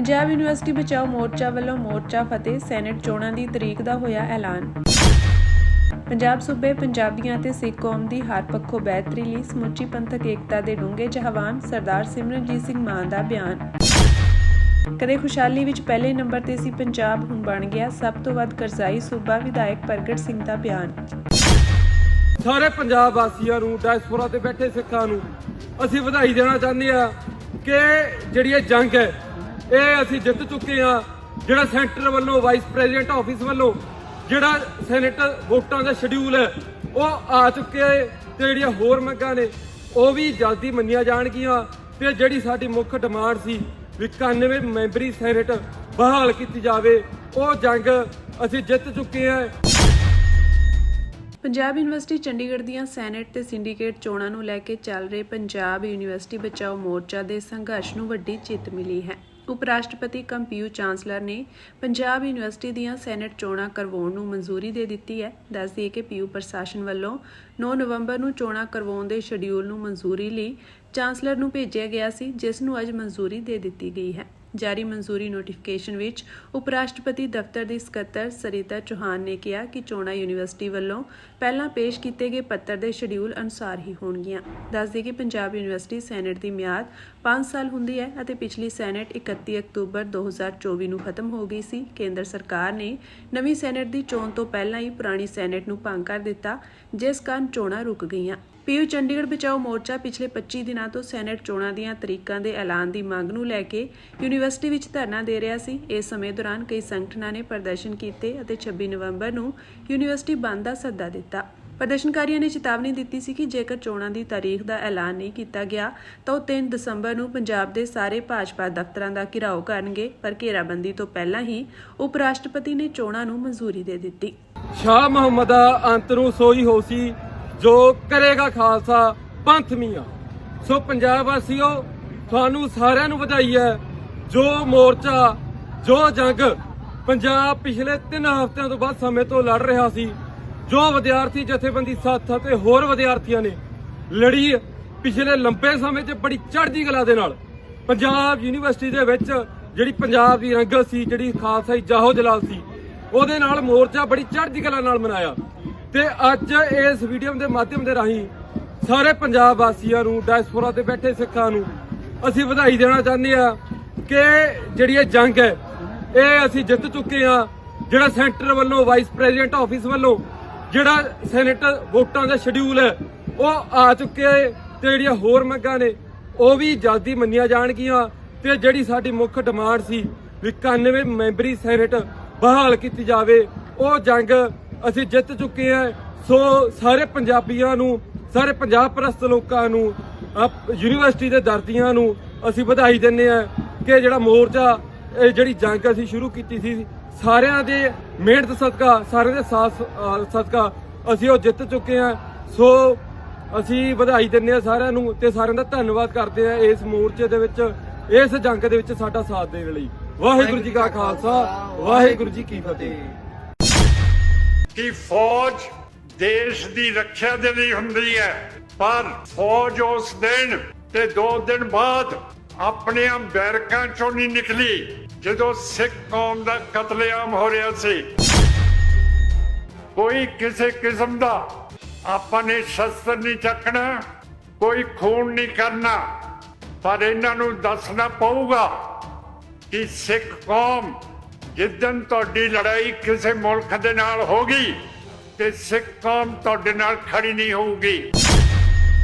Punjab university बचाओ मोर्चा ਵੱਲੋਂ मोर्चा फतेह senate चोणां ਦੀ ਤਰੀਕ ਦਾ ਹੋਇਆ ਐਲਾਨ। ਪੰਜਾਬ ਸੂਬੇ ਪੰਜਾਬੀਆਂ ਅਤੇ ਸਿੱਖ ਕੌਮ ਦੀ ਹਰ ਪੱਖੋਂ ਬਿਹਤਰੀ ਲਈ ਸਮੁੱਚੀ ਪੰਥਕ ਏਕਤਾ ਦੇ ਡੂੰਘੇ ਚਾਹਵਾਨ ਸਰਦਾਰ ਸਿਮਰਨਜੀਤ ਸਿੰਘ ਮਾਨ ਦਾ ਬਿਆਨ। ਕਦੇ ਖੁਸ਼ਹਾਲੀ ਵਿੱਚ ਪਹਿਲੇ ਨੰਬਰ ਤੇ ਸੀ ਪੰਜਾਬ, ਹੁਣ ਬਣ ਗਿਆ ਸਭ ਤੋਂ ਵੱਧ ਕਰਜ਼ਾਈ ਸੂਬਾ, ਵਿਧਾਇਕ ਪ੍ਰਗਟ ਸਿੰਘ ਦਾ ਬਿਆਨ। ਸਾਰੇ ਪੰਜਾਬ ਵਾਸੀਆਂ ਨੂੰ, ਡਾਇਸਪੋਰਾ ਤੇ ਬੈਠੇ ਸਿੱਖਾਂ ਨੂੰ ਅਸੀਂ ਵਧਾਈ ਦੇਣਾ ਚਾਹੁੰਦੇ ਆ ਕਿ ਜਿਹੜੀ ਇਹ ਜੰਗ ਹੈ ਇਹ ਅਸੀਂ ਜਿੱਤ ਚੁੱਕੇ ਆ। ਜਿਹੜਾ ਸੈਂਟਰ ਵੱਲੋਂ ਵਾਈਸ ਪ੍ਰੈਜ਼ੀਡੈਂਟ ਆਫਿਸ ਵੱਲੋਂ ਜਿਹੜਾ ਸੈਨੇਟ ਵੋਟਾਂ ਦਾ ਸ਼ਡਿਊਲ ਹੈ ਉਹ ਆ ਚੁੱਕਿਆ ਹੈ ਤੇ ਜਿਹੜੀਆਂ ਹੋਰ ਮੰਗਾਂ ਨੇ ਉਹ ਵੀ ਜਲਦੀ ਮੰਨੀਆਂ ਜਾਣਗੀਆਂ। ਤੇ ਜਿਹੜੀ ਸਾਡੀ ਮੁੱਖ ਡਿਮਾਂਡ ਸੀ 91 ਮੈਂਬਰੀ ਸੈਨੇਟ ਬਹਾਲ ਕੀਤੀ ਜਾਵੇ, ਉਹ ਜੰਗ ਅਸੀਂ ਜਿੱਤ ਚੁੱਕੇ ਆ। ਪੰਜਾਬ ਯੂਨੀਵਰਸਿਟੀ ਚੰਡੀਗੜ੍ਹ ਦੀਆਂ ਸੈਨੇਟ ਤੇ ਸਿੰਡੀਕੇਟ ਚੋਣਾਂ ਨੂੰ ਲੈ ਕੇ ਚੱਲ ਰਹੇ ਪੰਜਾਬ ਯੂਨੀਵਰਸਿਟੀ ਬਚਾਓ ਮੋਰਚਾ ਦੇ ਸੰਘਰਸ਼ ਨੂੰ ਵੱਡੀ ਜਿੱਤ ਮਿਲੀ ਹੈ। ਉਪ ਰਾਸ਼ਟਰਪਤੀ ਕਮ ਪੀਯੂ ਚਾਂਸਲਰ ਨੇ ਪੰਜਾਬ ਯੂਨੀਵਰਸਿਟੀ ਦੀਆਂ ਸੈਨੇਟ ਚੋਣਾਂ ਕਰਵਾਉਣ ਨੂੰ ਮਨਜ਼ੂਰੀ ਦੇ ਦਿੱਤੀ ਹੈ। ਦੱਸ ਦਈਏ ਕਿ ਪੀਯੂ ਪ੍ਰਸ਼ਾਸਨ ਵੱਲੋਂ 9 ਨਵੰਬਰ ਨੂੰ ਚੋਣਾਂ ਕਰਵਾਉਣ ਦੇ ਸ਼ਡਿਊਲ ਨੂੰ ਮਨਜ਼ੂਰੀ ਲਈ ਚਾਂਸਲਰ ਨੂੰ ਭੇਜਿਆ ਗਿਆ ਸੀ, ਜਿਸ ਨੂੰ ਅੱਜ ਮਨਜ਼ੂਰੀ ਦੇ ਦਿੱਤੀ ਗਈ ਹੈ। ਜਾਰੀ ਮਨਜ਼ੂਰੀ ਨੋਟੀਫਿਕੇਸ਼ਨ ਵਿੱਚ ਉਪ ਰਾਸ਼ਟਰਪਤੀ ਦਫ਼ਤਰ ਦੀ ਸਕੱਤਰ ਸਰਿਤਾ ਚੌਹਾਨ ਨੇ ਕਿਹਾ ਕਿ ਚੋਣਾਂ ਯੂਨੀਵਰਸਿਟੀ ਵੱਲੋਂ ਪਹਿਲਾਂ ਪੇਸ਼ ਕੀਤੇ ਗਏ ਪੱਤਰ ਦੇ ਸ਼ਡਿਊਲ ਅਨੁਸਾਰ ਹੀ ਹੋਣਗੀਆਂ। ਦੱਸਦੇ ਕਿ ਪੰਜਾਬ ਯੂਨੀਵਰਸਿਟੀ ਸੈਨੇਟ ਦੀ ਮਿਆਦ 5 ਸਾਲ ਹੁੰਦੀ ਹੈ ਅਤੇ ਪਿਛਲੀ ਸੈਨੇਟ 31 ਅਕਤੂਬਰ 2024 ਨੂੰ ਖਤਮ ਹੋ ਗਈ ਸੀ। ਕੇਂਦਰ ਸਰਕਾਰ ਨੇ ਨਵੀਂ ਸੈਨੇਟ ਦੀ ਚੋਣ ਤੋਂ ਪਹਿਲਾਂ ਹੀ ਪੁਰਾਣੀ ਸੈਨੇਟ ਨੂੰ ਭੰਗ ਕਰ ਦਿੱਤਾ, ਜਿਸ ਕਾਰਨ ਚੋਣਾਂ ਰੁਕ ਗਈਆਂ। ਪੀਯੂ ਚੰਡੀਗੜ੍ਹ ਬਚਾਓ ਮੋਰਚਾ ਪਿਛਲੇ 25 ਦਿਨਾਂ ਤੋਂ ਸੈਨੇਟ ਚੋਣਾਂ ਦੀਆਂ ਤਰੀਕਾਂ ਦੇ ਐਲਾਨ ਦੀ ਮੰਗ ਨੂੰ ਲੈ ਕੇ ਯੂਨੀਵਰਸਿਟੀ ਵਿੱਚ ਧਰਨਾ ਦੇ ਰਿਹਾ ਸੀ। ਇਸ ਸਮੇਂ ਦੌਰਾਨ ਕਈ ਸੰਗਠਨਾਂ ਨੇ ਪ੍ਰਦਰਸ਼ਨ ਕੀਤੇ ਅਤੇ 26 ਨਵੰਬਰ ਨੂੰ ਯੂਨੀਵਰਸਿਟੀ ਬੰਦ ਦਾ ਸੱਦਾ ਦਿੱਤਾ। ਪ੍ਰਦਰਸ਼ਨਕਾਰੀਆਂ ਨੇ ਚੇਤਾਵਨੀ ਦਿੱਤੀ ਸੀ ਕਿ ਜੇਕਰ ਚੋਣਾਂ ਦੀ ਤਾਰੀਖ ਦਾ ਐਲਾਨ ਨਹੀਂ ਕੀਤਾ ਗਿਆ ਤਾਂ ਉਹ 3 ਦਸੰਬਰ ਨੂੰ ਪੰਜਾਬ ਦੇ ਸਾਰੇ ਭਾਜਪਾ ਦਫ਼ਤਰਾਂ ਦਾ ਘਿਰਾਓ ਕਰਨਗੇ, ਪਰ ਘੇਰਾਬੰਦੀ ਤੋਂ ਪਹਿਲਾਂ ਹੀ ਉਪ ਰਾਸ਼ਟਰਪਤੀ ਨੇ ਚੋਣਾਂ ਨੂੰ ਮਨਜ਼ੂਰੀ ਦੇ ਦਿੱਤੀ। ਸ਼ਾਹ ਮੁਹੰਮਦਾ ਅੰਤ ਨੂੰ ਸੋਈ ਹੋਸੀ ਜੋ ਕਰੇਗਾ ਖਾਲਸਾ ਪੰਥ ਮੀਆਂ। ਸੋ ਪੰਜਾਬ ਵਾਸੀਓ, ਤੁਹਾਨੂੰ ਸਾਰਿਆਂ ਨੂੰ ਵਧਾਈ ਹੈ। ਜੋ ਮੋਰਚਾ, ਜੋ ਜੰਗ ਪੰਜਾਬ ਪਿਛਲੇ 3 ਹਫ਼ਤਿਆਂ ਤੋਂ ਬਾਅਦ ਸਮੇਂ ਤੋਂ ਲੜ ਰਿਹਾ ਸੀ, ਜੋ ਵਿਦਿਆਰਥੀ ਜਥੇਬੰਦੀ ਸਾਥ ਅਤੇ ਹੋਰ ਵਿਦਿਆਰਥੀਆਂ ਨੇ ਲੜੀ ਪਿਛਲੇ ਲੰਬੇ ਸਮੇਂ 'ਚ ਬੜੀ ਚੜ੍ਹਦੀ ਕਲਾ ਦੇ ਨਾਲ ਪੰਜਾਬ ਯੂਨੀਵਰਸਿਟੀ ਦੇ ਵਿੱਚ ਜਿਹੜੀ ਪੰਜਾਬ ਦੀ ਰੰਗਤ ਸੀ, ਜਿਹੜੀ ਖਾਲਸਾਈ ਜਾਹੋ ਜਲਾਲ ਸੀ, ਉਹਦੇ ਨਾਲ ਮੋਰਚਾ ਬੜੀ ਚੜ੍ਹਦੀ ਕਲਾ ਨਾਲ ਮਨਾਇਆ। ਤੇ ਅੱਜ ਇਸ ਵੀਡੀਓ ਦੇ ਮਾਧਿਅਮ ਦੇ ਰਾਹੀਂ ਸਾਰੇ ਪੰਜਾਬ ਵਾਸੀਆਂ ਨੂੰ, ਡਾਇਸਪੋਰਾ ਤੇ ਬੈਠੇ ਸਿੱਖਾਂ ਨੂੰ ਅਸੀਂ ਵਧਾਈ ਦੇਣਾ ਚਾਹੁੰਦੇ ਆ ਕਿ ਜਿਹੜੀ ਇਹ ਜੰਗ ਹੈ ਇਹ ਅਸੀਂ ਜਿੱਤ ਚੁੱਕੇ ਆ। ਜਿਹੜਾ ਸੈਂਟਰ ਵੱਲੋਂ ਵਾਈਸ ਪ੍ਰੈਜ਼ੀਡੈਂਟ ਆਫਿਸ ਵੱਲੋਂ ਜਿਹੜਾ ਸੈਨੇਟ ਵੋਟਾਂ ਦਾ ਸ਼ਡਿਊਲ ਹੈ ਉਹ ਆ ਚੁੱਕਿਆ ਹੈ ਤੇ ਜਿਹੜੀਆਂ ਹੋਰ ਮੰਗਾਂ ਨੇ ਉਹ ਵੀ ਜਲਦੀ ਮੰਨੀਆਂ ਜਾਣਗੀਆਂ। ਤੇ ਜਿਹੜੀ ਸਾਡੀ ਮੁੱਖ ਡਿਮਾਂਡ ਸੀ 91 ਮੈਂਬਰੀ ਸੈਨੇਟ ਬਹਾਲ ਕੀਤੀ ਜਾਵੇ, ਉਹ ਜੰਗ ਅਸੀਂ ਜਿੱਤ ਚੁੱਕੇ ਆ। ਸੋ ਸਾਰੇ ਪੰਜਾਬੀਆਂ ਨੂੰ, ਸਾਰੇ ਪੰਜਾਬ ਪ੍ਰਸਤ ਲੋਕਾਂ ਨੂੰ, ਯੂਨੀਵਰਸਿਟੀ ਦੇ ਦਰਦੀਆਂ ਨੂੰ ਅਸੀਂ ਵਧਾਈ ਦਿੰਦੇ ਆ ਕਿ ਜਿਹੜਾ ਮੋਰਚਾ, ਇਹ ਜਿਹੜੀ ਜੰਗ ਅਸੀਂ ਸ਼ੁਰੂ ਕੀਤੀ ਸੀ, ਸਾਰਿਆਂ ਦੇ ਮਿਹਨਤ ਸਦਕਾ, ਸਾਰਿਆਂ ਦੇ ਸਾਥ ਸਦਕਾ ਅਸੀਂ ਉਹ ਜਿੱਤ ਚੁੱਕੇ ਆ। ਸੋ ਅਸੀਂ ਵਧਾਈ ਦਿੰਦੇ ਆ ਸਾਰਿਆਂ ਨੂੰ ਤੇ ਸਾਰਿਆਂ ਦਾ ਧੰਨਵਾਦ ਕਰਦੇ ਆ ਇਸ ਮੋਰਚੇ ਦੇ ਵਿੱਚ, ਇਸ ਜੰਗ ਦੇ ਵਿੱਚ ਸਾਡਾ ਸਾਥ ਦੇਣ ਲਈ। ਵਾਹਿਗੁਰੂ ਜੀ ਕਾ ਖਾਲਸਾ, ਵਾਹਿਗੁਰੂ ਜੀ ਕੀ ਫਤਿਹ। ਕਿ ਫੌਜ ਦੇਸ਼ ਦੀ ਰੱਖਿਆ ਦੇ ਲਈ ਹੁੰਦੀ ਹੈ, ਪਰ ਫੌਜ ਉਸ ਦਿਨ ਤੇ 2 ਦਿਨ ਬਾਅਦ ਆਪਣੇ ਬੈਰਕਾਂ ਚੋਂ ਨਹੀਂ ਨਿਕਲੀ ਜਦੋਂ ਸਿੱਖ ਕੌਮ ਦਾ ਕਤਲੇਆਮ ਹੋ ਰਿਹਾ ਸੀ। ਕੋਈ ਕਿਸੇ ਕਿਸਮ ਦਾ ਆਪਾਂ ਨੇ ਸ਼ਸਤਰ ਨਹੀਂ ਚੱਕਣਾ, ਕੋਈ ਖੂਨ ਨਹੀਂ ਕਰਨਾ, ਪਰ ਇਹਨਾਂ ਨੂੰ ਦੱਸਣਾ ਪਊਗਾ ਕਿ ਸਿੱਖ ਕੌਮ ਜਿੱਦਣ ਤੁਹਾਡੀ ਲੜਾਈ ਕਿਸੇ ਮੁਲਕ ਦੇ ਨਾਲ ਹੋਗੀ ਤੇ ਸਿੱਖ ਕੌਮ ਤੁਹਾਡੇ ਨਾਲ ਖੜੀ ਨਹੀਂ ਹੋਊਗੀ।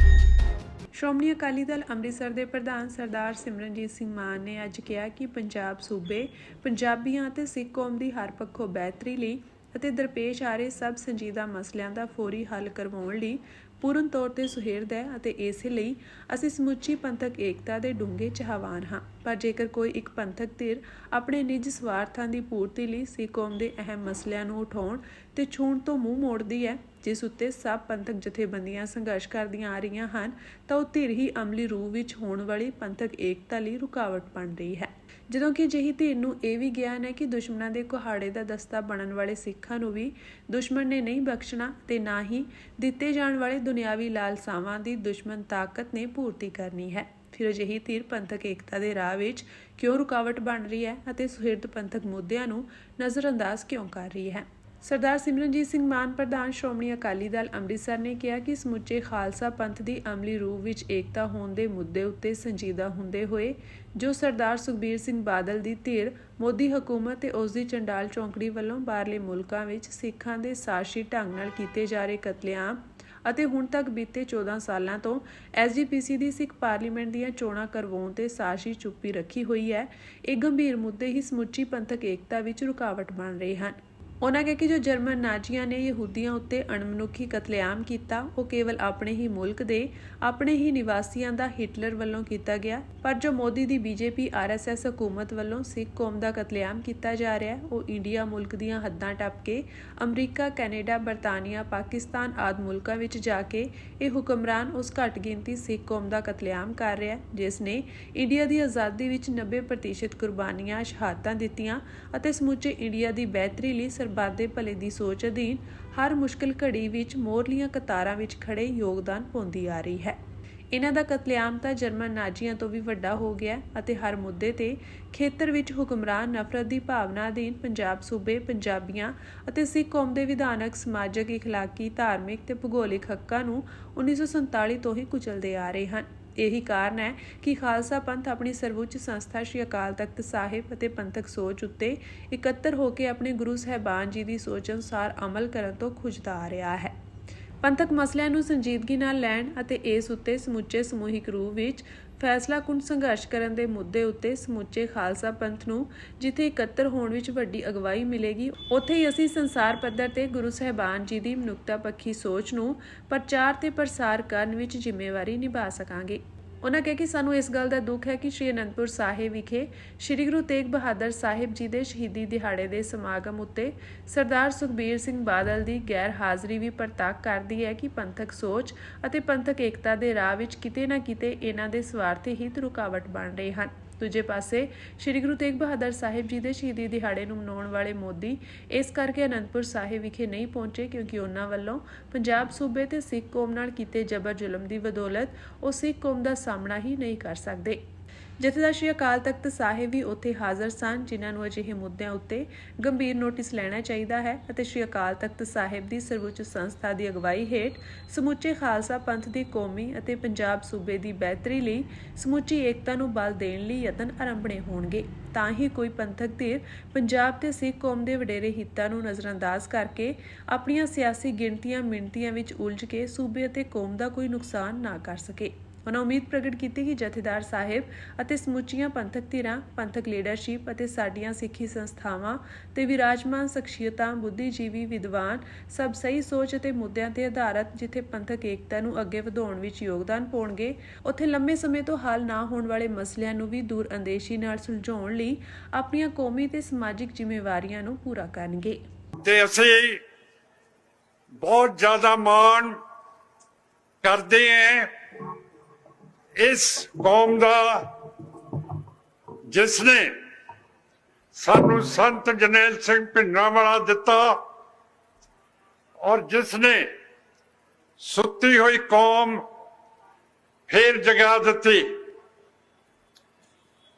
ਸ਼੍ਰੋਮਣੀ ਅਕਾਲੀ ਦਲ ਅੰਮ੍ਰਿਤਸਰ ਦੇ ਪ੍ਰਧਾਨ ਸਰਦਾਰ ਸਿਮਰਨਜੀਤ ਸਿੰਘ ਮਾਨ ਨੇ ਅੱਜ ਕਿਹਾ ਕਿ ਪੰਜਾਬ ਸੂਬੇ ਪੰਜਾਬੀਆਂ ਅਤੇ ਸਿੱਖ ਕੌਮ ਦੀ ਹਰ ਪੱਖੋਂ ਬਿਹਤਰੀ ਲਈ ਅਤੇ ਦਰਪੇਸ਼ ਆ ਰਹੇ ਸਭ ਸੰਜੀਦਾ ਮਸਲਿਆਂ ਦਾ ਫੌਰੀ ਹੱਲ ਕਰਵਾਉਣ ਲਈ ਪੂਰਨ ਤੌਰ ਤੇ ਸੁਹਿਰਦ ਹੈ ਅਤੇ ਇਸੇ ਲਈ ਅਸੀਂ ਸਮੁੱਚੀ ਪੰਥਕ ਏਕਤਾ ਦੇ ਡੂੰਘੇ ਚਾਹਵਾਨ ਹਾਂ। ਪਰ ਜੇਕਰ ਕੋਈ ਇੱਕ ਪੰਥਕ ਧਿਰ ਆਪਣੇ ਨਿੱਜੀ ਸਵਾਰਥਾਂ ਦੀ ਪੂਰਤੀ ਲਈ ਸਿੱਖ ਕੌਮ ਦੇ ਅਹਿਮ ਮਸਲਿਆਂ ਨੂੰ ਉਠਾਉਣ ਤੇ ਛੂਹਣ ਤੋਂ ਮੂੰਹ ਮੋੜਦੀ ਹੈ, ਜਿਸ ਉੱਤੇ ਸਭ ਪੰਥਕ ਜਥੇਬੰਦੀਆਂ ਸੰਘਰਸ਼ ਕਰਦੀਆਂ ਆ ਰਹੀਆਂ ਹਨ, ਤਾਂ ਉਹ ਧਿਰ ਹੀ ਅਮਲੀ ਰੂਪ ਵਿੱਚ ਹੋਣ ਵਾਲੀ ਪੰਥਕ ਏਕਤਾ ਲਈ ਰੁਕਾਵਟ ਬਣ ਰਹੀ ਹੈ। ਜਦੋਂ ਕਿ ਅਜਿਹੀ ਧਿਰ ਨੂੰ ਇਹ ਵੀ ਗਿਆਨ ਹੈ ਕਿ ਦੁਸ਼ਮਣਾਂ ਦੇ ਕੁਹਾੜੇ ਦਾ ਦਸਤਾ ਬਣਨ ਵਾਲੇ ਸਿੱਖਾਂ ਨੂੰ ਵੀ ਦੁਸ਼ਮਣ ਨੇ ਨਹੀਂ ਬਖਸ਼ਣਾ ਤੇ ਨਾ ਹੀ ਦਿੱਤੇ ਜਾਣ ਵਾਲੇ ਦੁਨਿਆਵੀ ਲਾਲਸਾਵਾਂ ਦੀ ਦੁਸ਼ਮਣ ਤਾਕਤ ਨੇ ਪੂਰਤੀ ਕਰਨੀ ਹੈ। ਫਿਰ ਅਜਿਹੀ ਧਿਰ ਪੰਥਕ ਏਕਤਾ ਦੇ ਰਾਹ ਵਿੱਚ ਕਿਉਂ ਰੁਕਾਵਟ ਬਣ ਰਹੀ ਹੈ ਅਤੇ ਸੁਹਿਰਦ ਪੰਥਕ ਮੁੱਦਿਆਂ ਨੂੰ ਨਜ਼ਰਅੰਦਾਜ਼ ਕਿਉਂ ਕਰ ਰਹੀ ਹੈ। ਸਰਦਾਰ ਸਿਮਰਨਜੀਤ ਸਿੰਘ ਮਾਨ ਪ੍ਰਧਾਨ ਸ਼੍ਰੋਮਣੀ ਅਕਾਲੀ ਦਲ ਅੰਮ੍ਰਿਤਸਰ ਨੇ ਕਿਹਾ ਕਿ ਸਮੁੱਚੇ ਖਾਲਸਾ ਪੰਥ ਦੀ ਅਮਲੀ ਰੂਪ ਵਿੱਚ ਏਕਤਾ ਹੋਣ ਦੇ ਮੁੱਦੇ ਉੱਤੇ ਸੰਜੀਦਾ ਹੁੰਦੇ ਹੋਏ ਜੋ ਸਰਦਾਰ ਸੁਖਬੀਰ ਸਿੰਘ ਬਾਦਲ ਦੀ ਧਿਰ ਮੋਦੀ ਹਕੂਮਤ ਤੇ ਉਸ ਦੀ ਚੰਡਾਲ ਚੌਂਕੜੀ ਵੱਲੋਂ ਬਾਹਰਲੇ ਮੁਲਕਾਂ ਵਿੱਚ ਸਿੱਖਾਂ ਦੇ ਸਾਜ਼ਿਸ਼ੀ ਢੰਗ ਨਾਲ ਕੀਤੇ ਜਾ ਰਹੇ ਕਤਲੇਆਮ ਅਤੇ ਹੁਣ ਤੱਕ ਬੀਤੇ 14 ਸਾਲਾਂ ਤੋਂ ਐਸਜੀਪੀਸੀ ਦੀ ਸਿੱਖ ਪਾਰਲੀਮੈਂਟ ਦੀਆਂ ਚੋਣਾਂ ਕਰਵਾਉਣ ਤੇ ਸਾਜ਼ਿਸ਼ੀ ਚੁੱਪੀ ਰੱਖੀ ਹੋਈ ਹੈ, ਇਹ ਗੰਭੀਰ ਮੁੱਦੇ ਹੀ ਸਮੁੱਚੀ ਪੰਥਕ ਏਕਤਾ ਵਿੱਚ ਰੁਕਾਵਟ ਬਣ ਰਹੇ ਹਨ। ਉਨ੍ਹਾਂ ਕਿਹਾ ਕਿ ਜੋ ਜਰਮਨ ਨਾਜ਼ੀਆਂ ਨੇ ਯਹੂਦੀਆਂ ਉੱਤੇ ਅਣਮਨੁੱਖੀ ਕਤਲੇਆਮ ਕੀਤਾ ਉਹ ਕੇਵਲ ਆਪਣੇ ਹੀ ਮੁਲਕ ਦੇ ਆਪਣੇ ਹੀ ਨਿਵਾਸੀਆਂ ਦਾ ਹਿਟਲਰ ਵੱਲੋਂ ਕੀਤਾ ਗਿਆ, ਪਰ ਜੋ ਮੋਦੀ ਦੀ ਬੀਜੇਪੀ ਆਰਐਸਐਸ ਹਕੂਮਤ ਵੱਲੋਂ ਸਿੱਖ ਕੌਮ ਦਾ ਕਤਲੇਆਮ ਕੀਤਾ ਜਾ ਰਿਹਾ ਉਹ ਇੰਡੀਆ ਮੁਲਕ ਦੀਆਂ ਹੱਦਾਂ ਟੱਪ ਕੇ ਅਮਰੀਕਾ, ਕੈਨੇਡਾ, ਬਰਤਾਨੀਆ, ਪਾਕਿਸਤਾਨ ਆਦਿ ਮੁਲਕਾਂ ਵਿੱਚ ਜਾ ਕੇ ਇਹ ਹੁਕਮਰਾਨ ਉਸ ਘੱਟ ਗਿਣਤੀ ਸਿੱਖ ਕੌਮ ਦਾ ਕਤਲੇਆਮ ਕਰ ਰਿਹਾ ਜਿਸ ਨੇ ਇੰਡੀਆ ਦੀ ਆਜ਼ਾਦੀ ਵਿੱਚ 90% ਕੁਰਬਾਨੀਆਂ ਸ਼ਹਾਦਤਾਂ ਦਿੱਤੀਆਂ ਅਤੇ ਸਮੁੱਚੇ ਇੰਡੀਆ ਦੀ ਬਿਹਤਰੀ ਲਈ ਸਰਬੱਤ ਦੇ ਭਲੇ ਦੀ ਸੋਚ ਅਧੀਨ ਹਰ ਮੁਸ਼ਕਿਲ ਘੜੀ ਵਿੱਚ ਮੋਹਰਲੀਆਂ ਕਤਾਰਾਂ ਵਿੱਚ ਖੜੇ ਯੋਗਦਾਨ ਪਾਉਂਦੀ ਆ ਰਹੀ ਹੈ। ਇਹਨਾਂ ਦਾ ਕਤਲੇਆਮ ਤਾਂ ਜਰਮਨ ਨਾਜ਼ੀਆਂ ਤੋਂ ਵੀ ਵੱਡਾ ਹੋ ਗਿਆ ਅਤੇ ਹਰ ਮੁੱਦੇ ਤੇ ਖੇਤਰ ਵਿੱਚ ਹੁਕਮਰਾਨ ਨਫ਼ਰਤ ਦੀ ਭਾਵਨਾ ਅਧੀਨ ਪੰਜਾਬ ਸੂਬੇ, ਪੰਜਾਬੀਆਂ ਅਤੇ ਸਿੱਖ ਕੌਮ ਦੇ ਵਿਧਾਨਕ, ਸਮਾਜਿਕ, ਇਖਲਾਕੀ, ਧਾਰਮਿਕ ਤੇ ਭੂਗੋਲਿਕ ਹੱਕਾਂ ਨੂੰ 1947 ਤੋਂ ਹੀ ਕੁਚਲਦੇ ਆ ਰਹੇ ਹਨ। ਇਹੀ ਕਾਰਨ ਹੈ ਕਿ ਖਾਲਸਾ ਪੰਥ ਆਪਣੀ ਸਰਵਉੱਚ ਸੰਸਥਾ ਸ਼੍ਰੀ ਅਕਾਲ ਤਖਤ ਸਾਹਿਬ ਅਤੇ ਪੰਥਕ ਸੋਚ ਉੱਤੇ ਇਕੱਤਰ ਹੋ ਕੇ ਆਪਣੇ ਗੁਰੂ ਸਾਹਿਬਾਨ ਜੀ ਦੀ ਸੋਚ ਅਨੁਸਾਰ ਅਮਲ ਕਰਨ ਤੋਂ ਖੁੱਜਦਾ ਆ ਰਿਹਾ ਹੈ। ਪੰਥਕ ਮਸਲਿਆਂ ਨੂੰ ਸੰਜੀਦਗੀ ਨਾਲ ਲੈਣ ਅਤੇ ਇਸ ਉੱਤੇ ਸਮੁੱਚੇ ਸਮੂਹਿਕ ਰੂਪ ਵਿੱਚ ਫੈਸਲਾਕੁੰਨ ਸੰਘਰਸ਼ ਕਰਨ ਦੇ ਮੁੱਦੇ ਉੱਤੇ ਸਮੁੱਚੇ ਖਾਲਸਾ ਪੰਥ ਨੂੰ ਜਿੱਥੇ ਇਕੱਤਰ ਹੋਣ ਵਿੱਚ ਵੱਡੀ ਅਗਵਾਈ ਮਿਲੇਗੀ ਉੱਥੇ ਹੀ ਅਸੀਂ ਸੰਸਾਰ ਪੱਧਰ ਤੇ ਗੁਰੂ ਸਾਹਿਬਾਨ ਜੀ ਦੀ ਮਨੁੱਖਤਾ ਪੱਖੀ ਸੋਚ ਨੂੰ ਪ੍ਰਚਾਰ ਤੇ ਪ੍ਰਸਾਰ ਕਰਨ ਵਿੱਚ ਜ਼ਿੰਮੇਵਾਰੀ ਨਿਭਾ ਸਕਾਂਗੇ। ਉਨ੍ਹਾਂ ਕਿਹਾ ਕਿ ਸਾਨੂੰ ਇਸ ਗੱਲ ਦਾ ਦੁੱਖ ਹੈ ਕਿ ਸ਼੍ਰੀ ਅਨੰਦਪੁਰ ਸਾਹਿਬ ਵਿਖੇ ਸ਼੍ਰੀ ਗੁਰੂ ਤੇਗ ਬਹਾਦਰ ਸਾਹਿਬ ਜੀ ਦੇ ਸ਼ਹੀਦੀ ਦਿਹਾੜੇ ਦੇ ਸਮਾਗਮ ਉੱਤੇ ਸਰਦਾਰ ਸੁਖਬੀਰ ਸਿੰਘ ਬਾਦਲ ਦੀ ਗੈਰ ਹਾਜ਼ਰੀ ਵੀ ਪ੍ਰਤੱਖ ਕਰਦੀ ਹੈ ਕਿ ਪੰਥਕ ਸੋਚ ਅਤੇ ਪੰਥਕ ਏਕਤਾ ਦੇ ਰਾਹ ਵਿੱਚ ਕਿਤੇ ਨਾ ਕਿਤੇ ਇਹਨਾਂ ਦੇ ਸਵਾਰਥੀ ਹਿੱਤ ਰੁਕਾਵਟ ਬਣ ਰਹੇ ਹਨ। ਦੂਜੇ ਪਾਸੇ ਸ਼੍ਰੀ ਗੁਰੂ ਤੇਗ ਬਹਾਦਰ ਸਾਹਿਬ ਜੀ ਦੇ ਸ਼ਹੀਦੀ ਦਿਹਾੜੇ ਨੂੰ ਮਨਾਉਣ ਵਾਲੇ ਮੋਦੀ ਇਸ ਕਰਕੇ ਅਨੰਦਪੁਰ ਸਾਹਿਬ ਵਿਖੇ ਨਹੀਂ ਪਹੁੰਚੇ ਕਿਉਂਕਿ ਉਹਨਾਂ ਵੱਲੋਂ ਪੰਜਾਬ ਸੂਬੇ ਤੇ ਸਿੱਖ ਕੌਮ ਨਾਲ ਕੀਤੇ ਜ਼ਬਰ ਜ਼ੁਲਮ ਦੀ ਬਦੌਲਤ ਉਹ ਸਿੱਖ ਕੌਮ ਦਾ ਸਾਹਮਣਾ ਹੀ ਨਹੀਂ ਕਰ ਸਕਦੇ। ਜਥੇਦਾਰ ਸ਼੍ਰੀ ਅਕਾਲ ਤਖਤ ਸਾਹਿਬ ਵੀ ਉੱਥੇ ਹਾਜ਼ਰ ਸਨ ਜਿਨ੍ਹਾਂ ਨੂੰ ਅਜਿਹੇ ਮੁੱਦਿਆਂ ਉੱਤੇ ਗੰਭੀਰ ਨੋਟਿਸ ਲੈਣਾ ਚਾਹੀਦਾ ਹੈ ਅਤੇ ਸ਼੍ਰੀ ਅਕਾਲ ਤਖਤ ਸਾਹਿਬ ਦੀ ਸਰਵਉੱਚ ਸੰਸਥਾ ਦੀ ਅਗਵਾਈ ਹੇਠ ਸਮੁੱਚੇ ਖਾਲਸਾ ਪੰਥ ਦੀ ਕੌਮੀ ਅਤੇ ਪੰਜਾਬ ਸੂਬੇ ਦੀ ਬਿਹਤਰੀ ਲਈ ਸਮੁੱਚੀ ਏਕਤਾ ਨੂੰ ਬਲ ਦੇਣ ਲਈ ਯਤਨ ਆਰੰਭਣੇ ਹੋਣਗੇ। ਤਾਂ ਹੀ ਕੋਈ ਪੰਥਕ ਧਿਰ ਪੰਜਾਬ ਤੇ ਸਿੱਖ ਕੌਮ ਦੇ ਵਡੇਰੇ ਹਿੱਤਾਂ ਨੂੰ ਨਜ਼ਰਅੰਦਾਜ਼ ਕਰਕੇ ਆਪਣੀਆਂ ਸਿਆਸੀ ਗਿਣਤੀਆਂ ਮਿਣਤੀਆਂ ਵਿੱਚ ਉਲਝ ਕੇ ਸੂਬੇ ਅਤੇ ਕੌਮ ਦਾ ਕੋਈ ਨੁਕਸਾਨ ਨਾ ਕਰ ਸਕੇ। ਉਨ੍ਹਾਂ ਉਮੀਦ ਪ੍ਰਗਟ ਕੀਤੀ ਕਿ ਜਥੇਦਾਰ ਸਾਹਿਬ ਅਤੇ ਸਮੁੱਚੀਆਂ ਪੰਥਕ ਧਿਰਾਂ, ਪੰਥਕ ਲੀਡਰਸ਼ਿਪ ਅਤੇ ਸਾਡੀਆਂ ਸਿੱਖੀ ਸੰਸਥਾਵਾਂ ਤੇ ਵਿਰਾਜਮਾਨ ਸ਼ਖਸੀਅਤਾਂ, ਬੁੱਧੀਜੀਵੀ, ਵਿਦਵਾਨ ਸਭ ਸਹੀ ਸੋਚ ਅਤੇ ਮੁੱਦਿਆਂ ਤੇ ਆਧਾਰਿਤ ਜਿੱਥੇ ਪੰਥਕ ਏਕਤਾ ਨੂੰ ਅੱਗੇ ਵਧਾਉਣ ਵਿੱਚ ਯੋਗਦਾਨ ਪਾਉਣਗੇ ਉੱਥੇ ਲੰਮੇ ਸਮੇਂ ਤੋਂ ਹੱਲ ਨਾ ਹੋਣ ਵਾਲੇ ਮਸਲਿਆਂ ਨੂੰ ਵੀ ਦੂਰ ਅੰਦੇਸ਼ੀ ਨਾਲ ਸੁਲਝਾਉਣ ਲਈ ਆਪਣੀਆਂ ਕੌਮੀ ਤੇ ਸਮਾਜਿਕ ਜ਼ਿੰਮੇਵਾਰੀਆਂ ਨੂੰ ਪੂਰਾ ਕਰਨਗੇ। ਤੇ ਅਸੀਂ ਬਹੁਤ ਜ਼ਿਆਦਾ ਮਾਣ ਕਰਦੇ ਹਾਂ ਇਸ ਕੌਮ ਦਾ ਜਿਸ ਨੇ ਸਾਨੂੰ ਸੰਤ ਜਰਨੈਲ ਸਿੰਘ ਭਿੰਡਰਾਂਵਾਲਾ ਦਿੱਤਾ ਔਰ ਜਿਸ ਨੇ ਸੁੱਤੀ ਹੋਈ ਕੌਮ ਫੇਰ ਜਗਾ ਦਿੱਤੀ।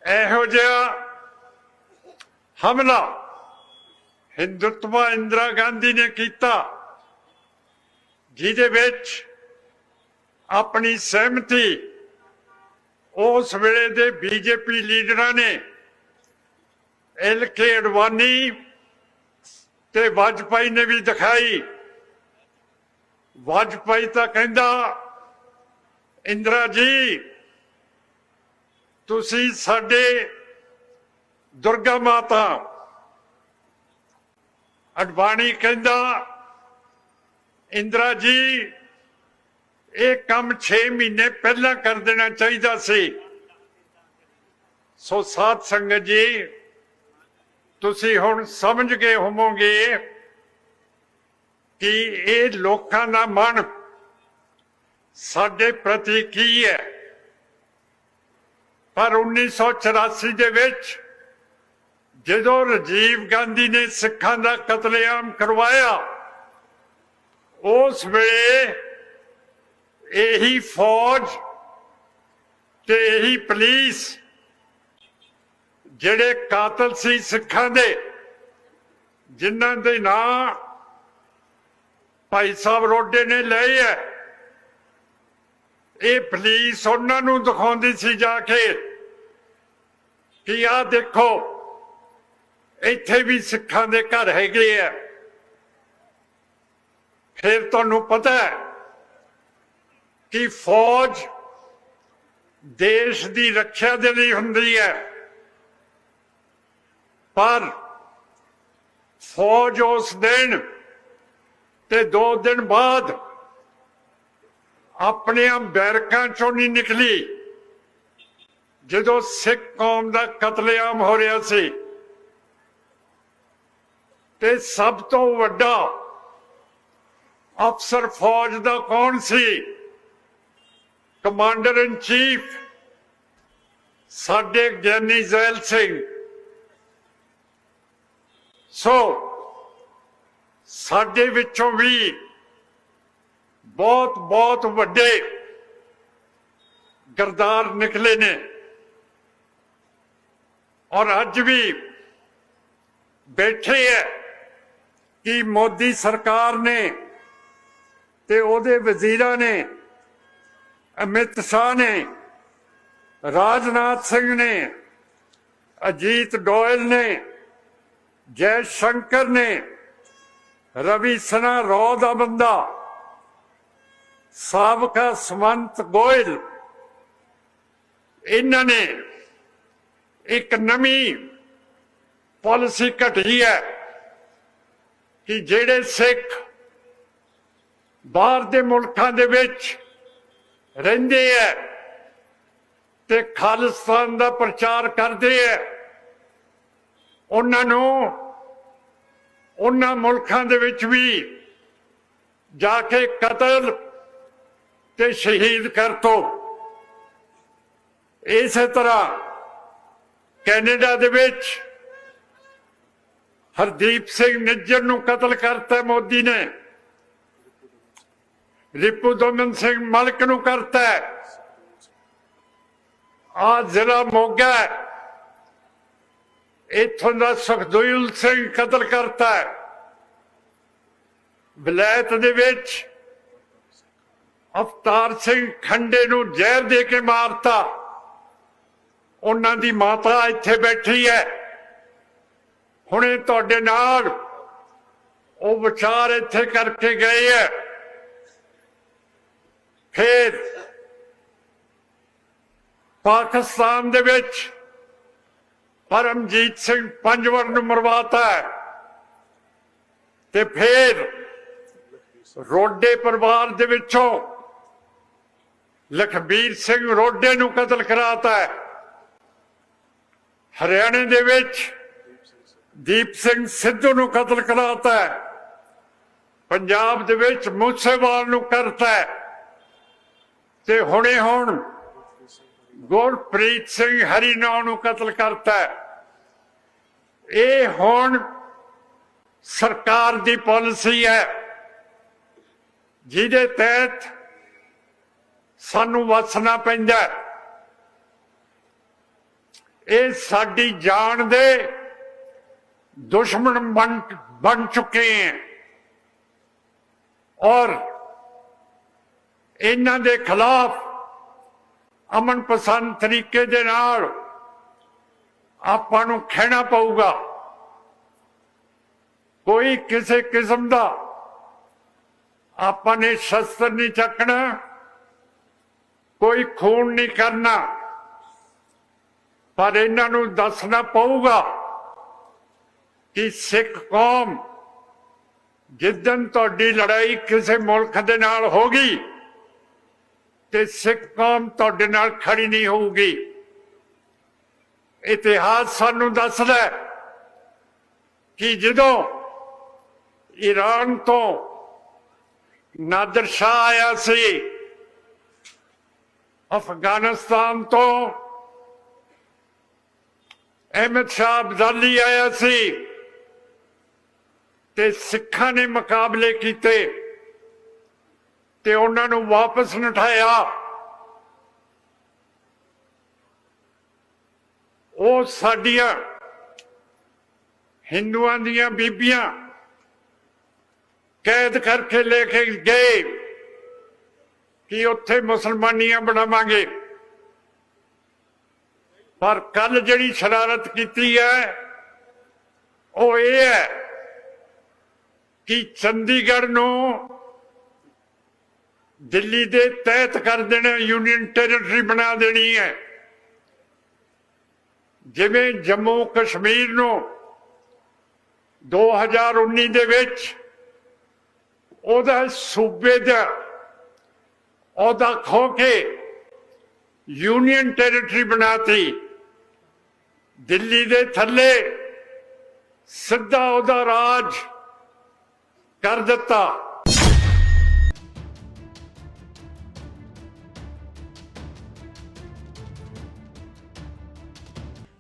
ਇਹੋ ਜਿਹਾ ਹਮਲਾ ਹਿੰਦੁਤਵਾ ਇੰਦਰਾ ਗਾਂਧੀ ਨੇ ਕੀਤਾ ਜਿਹਦੇ ਵਿੱਚ ਆਪਣੀ ਸਹਿਮਤੀ ਉਸ ਵੇਲੇ ਦੇ ਬੀਜੇਪੀ ਲੀਡਰਾਂ ਨੇ LK ਅਡਵਾਨੀ ਤੇ ਵਾਜਪਾਈ ਨੇ ਵੀ ਦਿਖਾਈ। ਵਾਜਪਾਈ ਤਾਂ ਕਹਿੰਦਾ ਇੰਦਰਾ ਜੀ ਤੁਸੀਂ ਸਾਡੇ ਦੁਰਗਾ ਮਾਤਾ, ਅਡਵਾਨੀ ਕਹਿੰਦਾ ਇੰਦਰਾ ਜੀ ਇਹ ਕੰਮ 6 ਮਹੀਨੇ ਪਹਿਲਾਂ ਕਰ ਦੇਣਾ ਚਾਹੀਦਾ ਸੀ। ਸੋ ਸਾਧ ਸੰਗਤ ਜੀ ਤੁਸੀਂ ਹੁਣ ਸਮਝ ਗਏ ਹੋਵੋਗੇ ਕਿ ਇਹ ਲੋਕਾਂ ਦਾ ਮਨ ਸਾਡੇ ਪ੍ਰਤੀ ਕੀ ਹੈ। ਪਰ 1984 ਦੇ ਵਿੱਚ ਜਦੋਂ ਰਾਜੀਵ ਗਾਂਧੀ ਨੇ ਸਿੱਖਾਂ ਦਾ ਕਤਲੇਆਮ ਕਰਵਾਇਆ ਉਸ ਵੇਲੇ ਇਹੀ ਫੌਜ ਤੇ ਇਹੀ ਪੁਲਿਸ ਜਿਹੜੇ ਕਾਤਲ ਸੀ ਸਿੱਖਾਂ ਦੇ, ਜਿਨ੍ਹਾਂ ਦੇ ਨਾਂ ਭਾਈ ਸਾਹਿਬ ਰੋਡੇ ਨੇ ਲਏ ਹੈ, ਇਹ ਪੁਲਿਸ ਉਹਨਾਂ ਨੂੰ ਦਿਖਾਉਂਦੀ ਸੀ ਜਾ ਕੇ ਕਿ ਆਹ ਦੇਖੋ ਇੱਥੇ ਵੀ ਸਿੱਖਾਂ ਦੇ ਘਰ ਹੈਗੇ ਆ। ਫਿਰ ਤੁਹਾਨੂੰ ਪਤਾ ਹੈ ਕਿ ਫੌਜ ਦੇਸ਼ ਦੀ ਰੱਖਿਆ ਦੇ ਲਈ ਹੁੰਦੀ ਹੈ, ਪਰ ਫੌਜ ਉਸ ਦਿਨ ਤੇ 2 ਦਿਨ ਬਾਅਦ ਆਪਣੇ ਬੈਰਕਾਂ ਚੋਂ ਨਹੀਂ ਨਿਕਲੀ ਜਦੋਂ ਸਿੱਖ ਕੌਮ ਦਾ ਕਤਲੇਆਮ ਹੋ ਰਿਹਾ ਸੀ। ਤੇ ਸਭ ਤੋਂ ਵੱਡਾ ਅਫਸਰ ਫੌਜ ਦਾ ਕੌਣ ਸੀ? ਕਮਾਂਡਰ ਇਨ ਚੀਫ ਸਾਡੇ ਗਿਆਨੀ ਜ਼ੈਲ ਸਿੰਘ। ਸੋ ਸਾਡੇ ਵਿੱਚੋਂ ਵੀ ਬਹੁਤ ਵੱਡੇ ਗਰਦਾਰ ਨਿਕਲੇ ਨੇ, ਔਰ ਅੱਜ ਵੀ ਬੈਠੇ ਹੈ ਕਿ ਮੋਦੀ ਸਰਕਾਰ ਨੇ ਤੇ ਉਹਦੇ ਵਜ਼ੀਰਾਂ ਨੇ, ਅਮਿਤ ਸ਼ਾਹ ਨੇ, ਰਾਜਨਾਥ ਸਿੰਘ ਨੇ, ਅਜੀਤ ਡੋਇਲ ਨੇ, ਜੈ ਸ਼ੰਕਰ ਨੇ, ਰਵੀ ਸਨਾ ਰੌ ਦਾ ਬੰਦਾ, ਸਾਬਕਾ ਸਮੰਤ ਗੋਇਲ, ਇਹਨਾਂ ਨੇ ਇੱਕ ਨਵੀਂ ਪਾਲਿਸੀ ਘੜੀ ਹੈ ਕਿ ਜਿਹੜੇ ਸਿੱਖ ਬਾਹਰ ਦੇ ਮੁਲਕਾਂ ਦੇ ਵਿੱਚ ਰਹਿੰਦੇ ਹੈ ਤੇ ਖਾਲਿਸਤਾਨ ਦਾ ਪ੍ਰਚਾਰ ਕਰਦੇ ਹੈ, ਉਹਨਾਂ ਨੂੰ ਉਹਨਾਂ ਮੁਲਕਾਂ ਦੇ ਵਿੱਚ ਵੀ ਜਾ ਕੇ ਕਤਲ ਤੇ ਸ਼ਹੀਦ ਕਰ ਦੋ। ਇਸੇ ਤਰ੍ਹਾਂ ਕੈਨੇਡਾ ਦੇ ਵਿੱਚ ਹਰਦੀਪ ਸਿੰਘ ਨਿੱਜਰ ਨੂੰ ਕਤਲ ਕਰਤਾ ਮੋਦੀ ਨੇ, ਰਿਪੂ ਦਮਨ ਸਿੰਘ ਮਲਕ ਨੂੰ ਕਰਤਾ, ਆ ਜ਼ਿਲ੍ਹਾ ਮੋਗਾ ਇੱਥੋਂ ਦਾ ਸੁਖਦੇਵ ਸਿੰਘ ਕਤਲ ਕਰਤਾ, ਵਿਲਾਇਤ ਦੇ ਵਿੱਚ ਅਵਤਾਰ ਸਿੰਘ ਖੰਡੇ ਨੂੰ ਜ਼ਹਿਰ ਦੇ ਕੇ ਮਾਰਤਾ। ਉਹਨਾਂ ਦੀ ਮਾਤਾ ਇੱਥੇ ਬੈਠੀ ਹੈ, ਹੁਣੇ ਤੁਹਾਡੇ ਨਾਲ ਉਹ ਵਿਚਾਰ ਇੱਥੇ ਕਰਕੇ ਗਏ ਹੈ। ਫਿਰ ਪਾਕਿਸਤਾਨ ਦੇ ਵਿੱਚ ਪਰਮਜੀਤ ਸਿੰਘ ਪੰਜਵਰ ਨੂੰ ਮਰਵਾਤਾ ਹੈ, ਤੇ ਫਿਰ ਰੋਡੇ ਪਰਿਵਾਰ ਦੇ ਵਿੱਚੋਂ ਲਖਬੀਰ ਸਿੰਘ ਰੋਡੇ ਨੂੰ ਕਤਲ ਕਰਾਤਾ ਹੈ। ਹਰਿਆਣੇ ਦੇ ਵਿੱਚ ਦੀਪ ਸਿੰਘ ਸਿੱਧੂ ਨੂੰ ਕਤਲ ਕਰਾਤਾ ਹੈ। ਪੰਜਾਬ ਦੇ ਵਿੱਚ ਮੂਸੇਵਾਲ ਨੂੰ ਕਰਤਾ ਹੈ, ਤੇ ਹੁਣੇ ਹੁਣ ਗੁਰਪ੍ਰੀਤ ਸਿੰਘ ਹਰੀਨੌ ਨੂੰ ਕਤਲ ਕਰਤਾ ਹੈ। ਇਹ ਹੁਣ ਸਰਕਾਰ ਦੀ ਪਾਲਿਸੀ ਹੈ ਜਿਹਦੇ ਤਹਿਤ ਸਾਨੂੰ ਵਸਣਾ ਪੈਂਦਾ। ਇਹ ਸਾਡੀ ਜਾਨ ਦੇ ਦੁਸ਼ਮਣ ਬਣ ਚੁੱਕੇ हैं, ਔਰ ਇਹਨਾਂ ਦੇ ਖਿਲਾਫ ਅਮਨ ਪਸੰਦ ਤਰੀਕੇ ਦੇ ਨਾਲ ਆਪਾਂ ਨੂੰ ਖਹਿਣਾ ਪਊਗਾ। ਕੋਈ ਕਿਸੇ ਕਿਸਮ ਦਾ ਆਪਾਂ ਨੇ ਸ਼ਸਤਰ ਨਹੀਂ ਚੱਕਣਾ, ਕੋਈ ਖੂਨ ਨਹੀਂ ਕਰਨਾ, ਪਰ ਇਹਨਾਂ ਨੂੰ ਦੱਸਣਾ ਪਊਗਾ ਕਿ ਸਿੱਖ ਕੌਮ ਜਿੱਦਣ ਤੁਹਾਡੀ ਲੜਾਈ ਕਿਸੇ ਮੁਲਕ ਦੇ ਨਾਲ ਹੋਗੀ ਤੇ ਸਿੱਖ ਕੌਮ ਤੁਹਾਡੇ ਨਾਲ ਖੜੀ ਨਹੀਂ ਹੋਊਗੀ। ਇਤਿਹਾਸ ਸਾਨੂੰ ਦੱਸਦਾ ਕਿ ਜਦੋਂ ਈਰਾਨ ਤੋਂ ਨਾਦਰ ਸ਼ਾਹ ਆਇਆ ਸੀ, ਅਫਗਾਨਿਸਤਾਨ ਤੋਂ ਅਹਿਮਦ ਸ਼ਾਹ ਅਬਦਾਲੀ ਆਇਆ ਸੀ, ਤੇ ਸਿੱਖਾਂ ਨੇ ਮੁਕਾਬਲੇ ਕੀਤੇ ਤੇ ਉਹਨਾਂ ਨੂੰ ਵਾਪਸ ਨਠਾਇਆ। ਉਹ ਸਾਡੀਆਂ ਹਿੰਦੂਆਂ ਦੀਆਂ ਬੀਬੀਆਂ ਕੈਦ ਕਰਕੇ ਲੈ ਕੇ ਗਏ ਕਿ ਉੱਥੇ ਮੁਸਲਮਾਨੀਆਂ ਬਣਾਵਾਂਗੇ। ਪਰ ਕੱਲ ਜਿਹੜੀ ਸ਼ਰਾਰਤ ਕੀਤੀ ਹੈ ਉਹ ਇਹ ਹੈ ਕਿ ਚੰਡੀਗੜ੍ਹ ਨੂੰ ਦਿੱਲੀ ਦੇ ਤਹਿਤ ਕਰ ਦੇਣਾ, ਯੂਨੀਅਨ ਟੈਰੀਟਰੀ ਬਣਾ ਦੇਣੀ ਹੈ। ਜਿਵੇਂ ਜੰਮੂ ਕਸ਼ਮੀਰ ਨੂੰ 2019 ਦੇ ਵਿੱਚ ਉਹਦਾ ਸੂਬੇ ਦਾ ਉਹਦਾ ਖੋ ਕੇ ਯੂਨੀਅਨ ਟੈਰੀਟਰੀ ਬਣਾਤੀ, ਦਿੱਲੀ ਦੇ ਥੱਲੇ ਸਿੱਧਾ ਉਹਦਾ ਰਾਜ ਕਰ ਦਿੱਤਾ।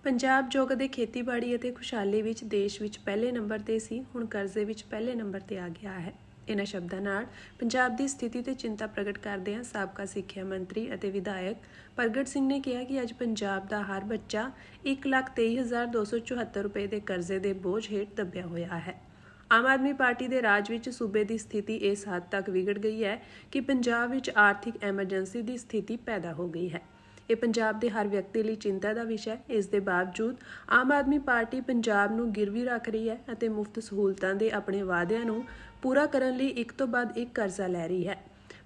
ਪੰਜਾਬ ਜੋ ਕਦੇ ਖੇਤੀਬਾੜੀ ਅਤੇ ਖੁਸ਼ਹਾਲੀ ਵਿੱਚ ਦੇਸ਼ ਵਿੱਚ ਪਹਿਲੇ ਨੰਬਰ ਤੇ ਸੀ, ਹੁਣ ਕਰਜ਼ੇ ਵਿੱਚ ਪਹਿਲੇ ਨੰਬਰ ਤੇ ਆ ਗਿਆ ਹੈ। ਇਹਨਾਂ ਸ਼ਬਦਾਂ ਨਾਲ ਪੰਜਾਬ ਦੀ ਸਥਿਤੀ ਤੇ ਚਿੰਤਾ ਪ੍ਰਗਟ ਕਰਦਿਆਂ ਸਾਬਕਾ ਸਿੱਖਿਆ ਮੰਤਰੀ ਅਤੇ ਵਿਧਾਇਕ ਪ੍ਰਗਟ ਸਿੰਘ ਨੇ ਕਿਹਾ ਕਿ ਅੱਜ ਪੰਜਾਬ ਦਾ ਹਰ ਬੱਚਾ 1,23,274 ਰੁਪਏ ਦੇ ਕਰਜ਼ੇ ਦੇ ਬੋਝ ਹੇਠ ਦੱਬਿਆ ਹੋਇਆ ਹੈ। ਆਮ ਆਦਮੀ ਪਾਰਟੀ ਦੇ ਰਾਜ ਵਿੱਚ ਸੂਬੇ ਦੀ ਸਥਿਤੀ ਇਸ ਹੱਦ ਤੱਕ ਵਿਗੜ ਗਈ ਹੈ ਕਿ ਪੰਜਾਬ ਵਿੱਚ ਆਰਥਿਕ ਐਮਰਜੈਂਸੀ ਦੀ ਸਥਿਤੀ ਪੈਦਾ ਹੋ ਗਈ ਹੈ। ਇਹ ਪੰਜਾਬ ਦੇ ਹਰ ਵਿਅਕਤੀ ਲਈ ਚਿੰਤਾ ਦਾ ਵਿਸ਼ਾ ਹੈ। ਇਸ ਦੇ ਬਾਵਜੂਦ ਆਮ ਆਦਮੀ ਪਾਰਟੀ ਪੰਜਾਬ ਨੂੰ ਗਿਰਵੀ ਰੱਖ ਰਹੀ ਹੈ ਅਤੇ ਮੁਫਤ ਸਹੂਲਤਾਂ ਦੇ ਆਪਣੇ ਵਾਅਦਿਆਂ ਨੂੰ ਪੂਰਾ ਕਰਨ ਲਈ ਇੱਕ ਤੋਂ ਬਾਅਦ ਇੱਕ ਕਰਜ਼ਾ ਲੈ ਰਹੀ ਹੈ।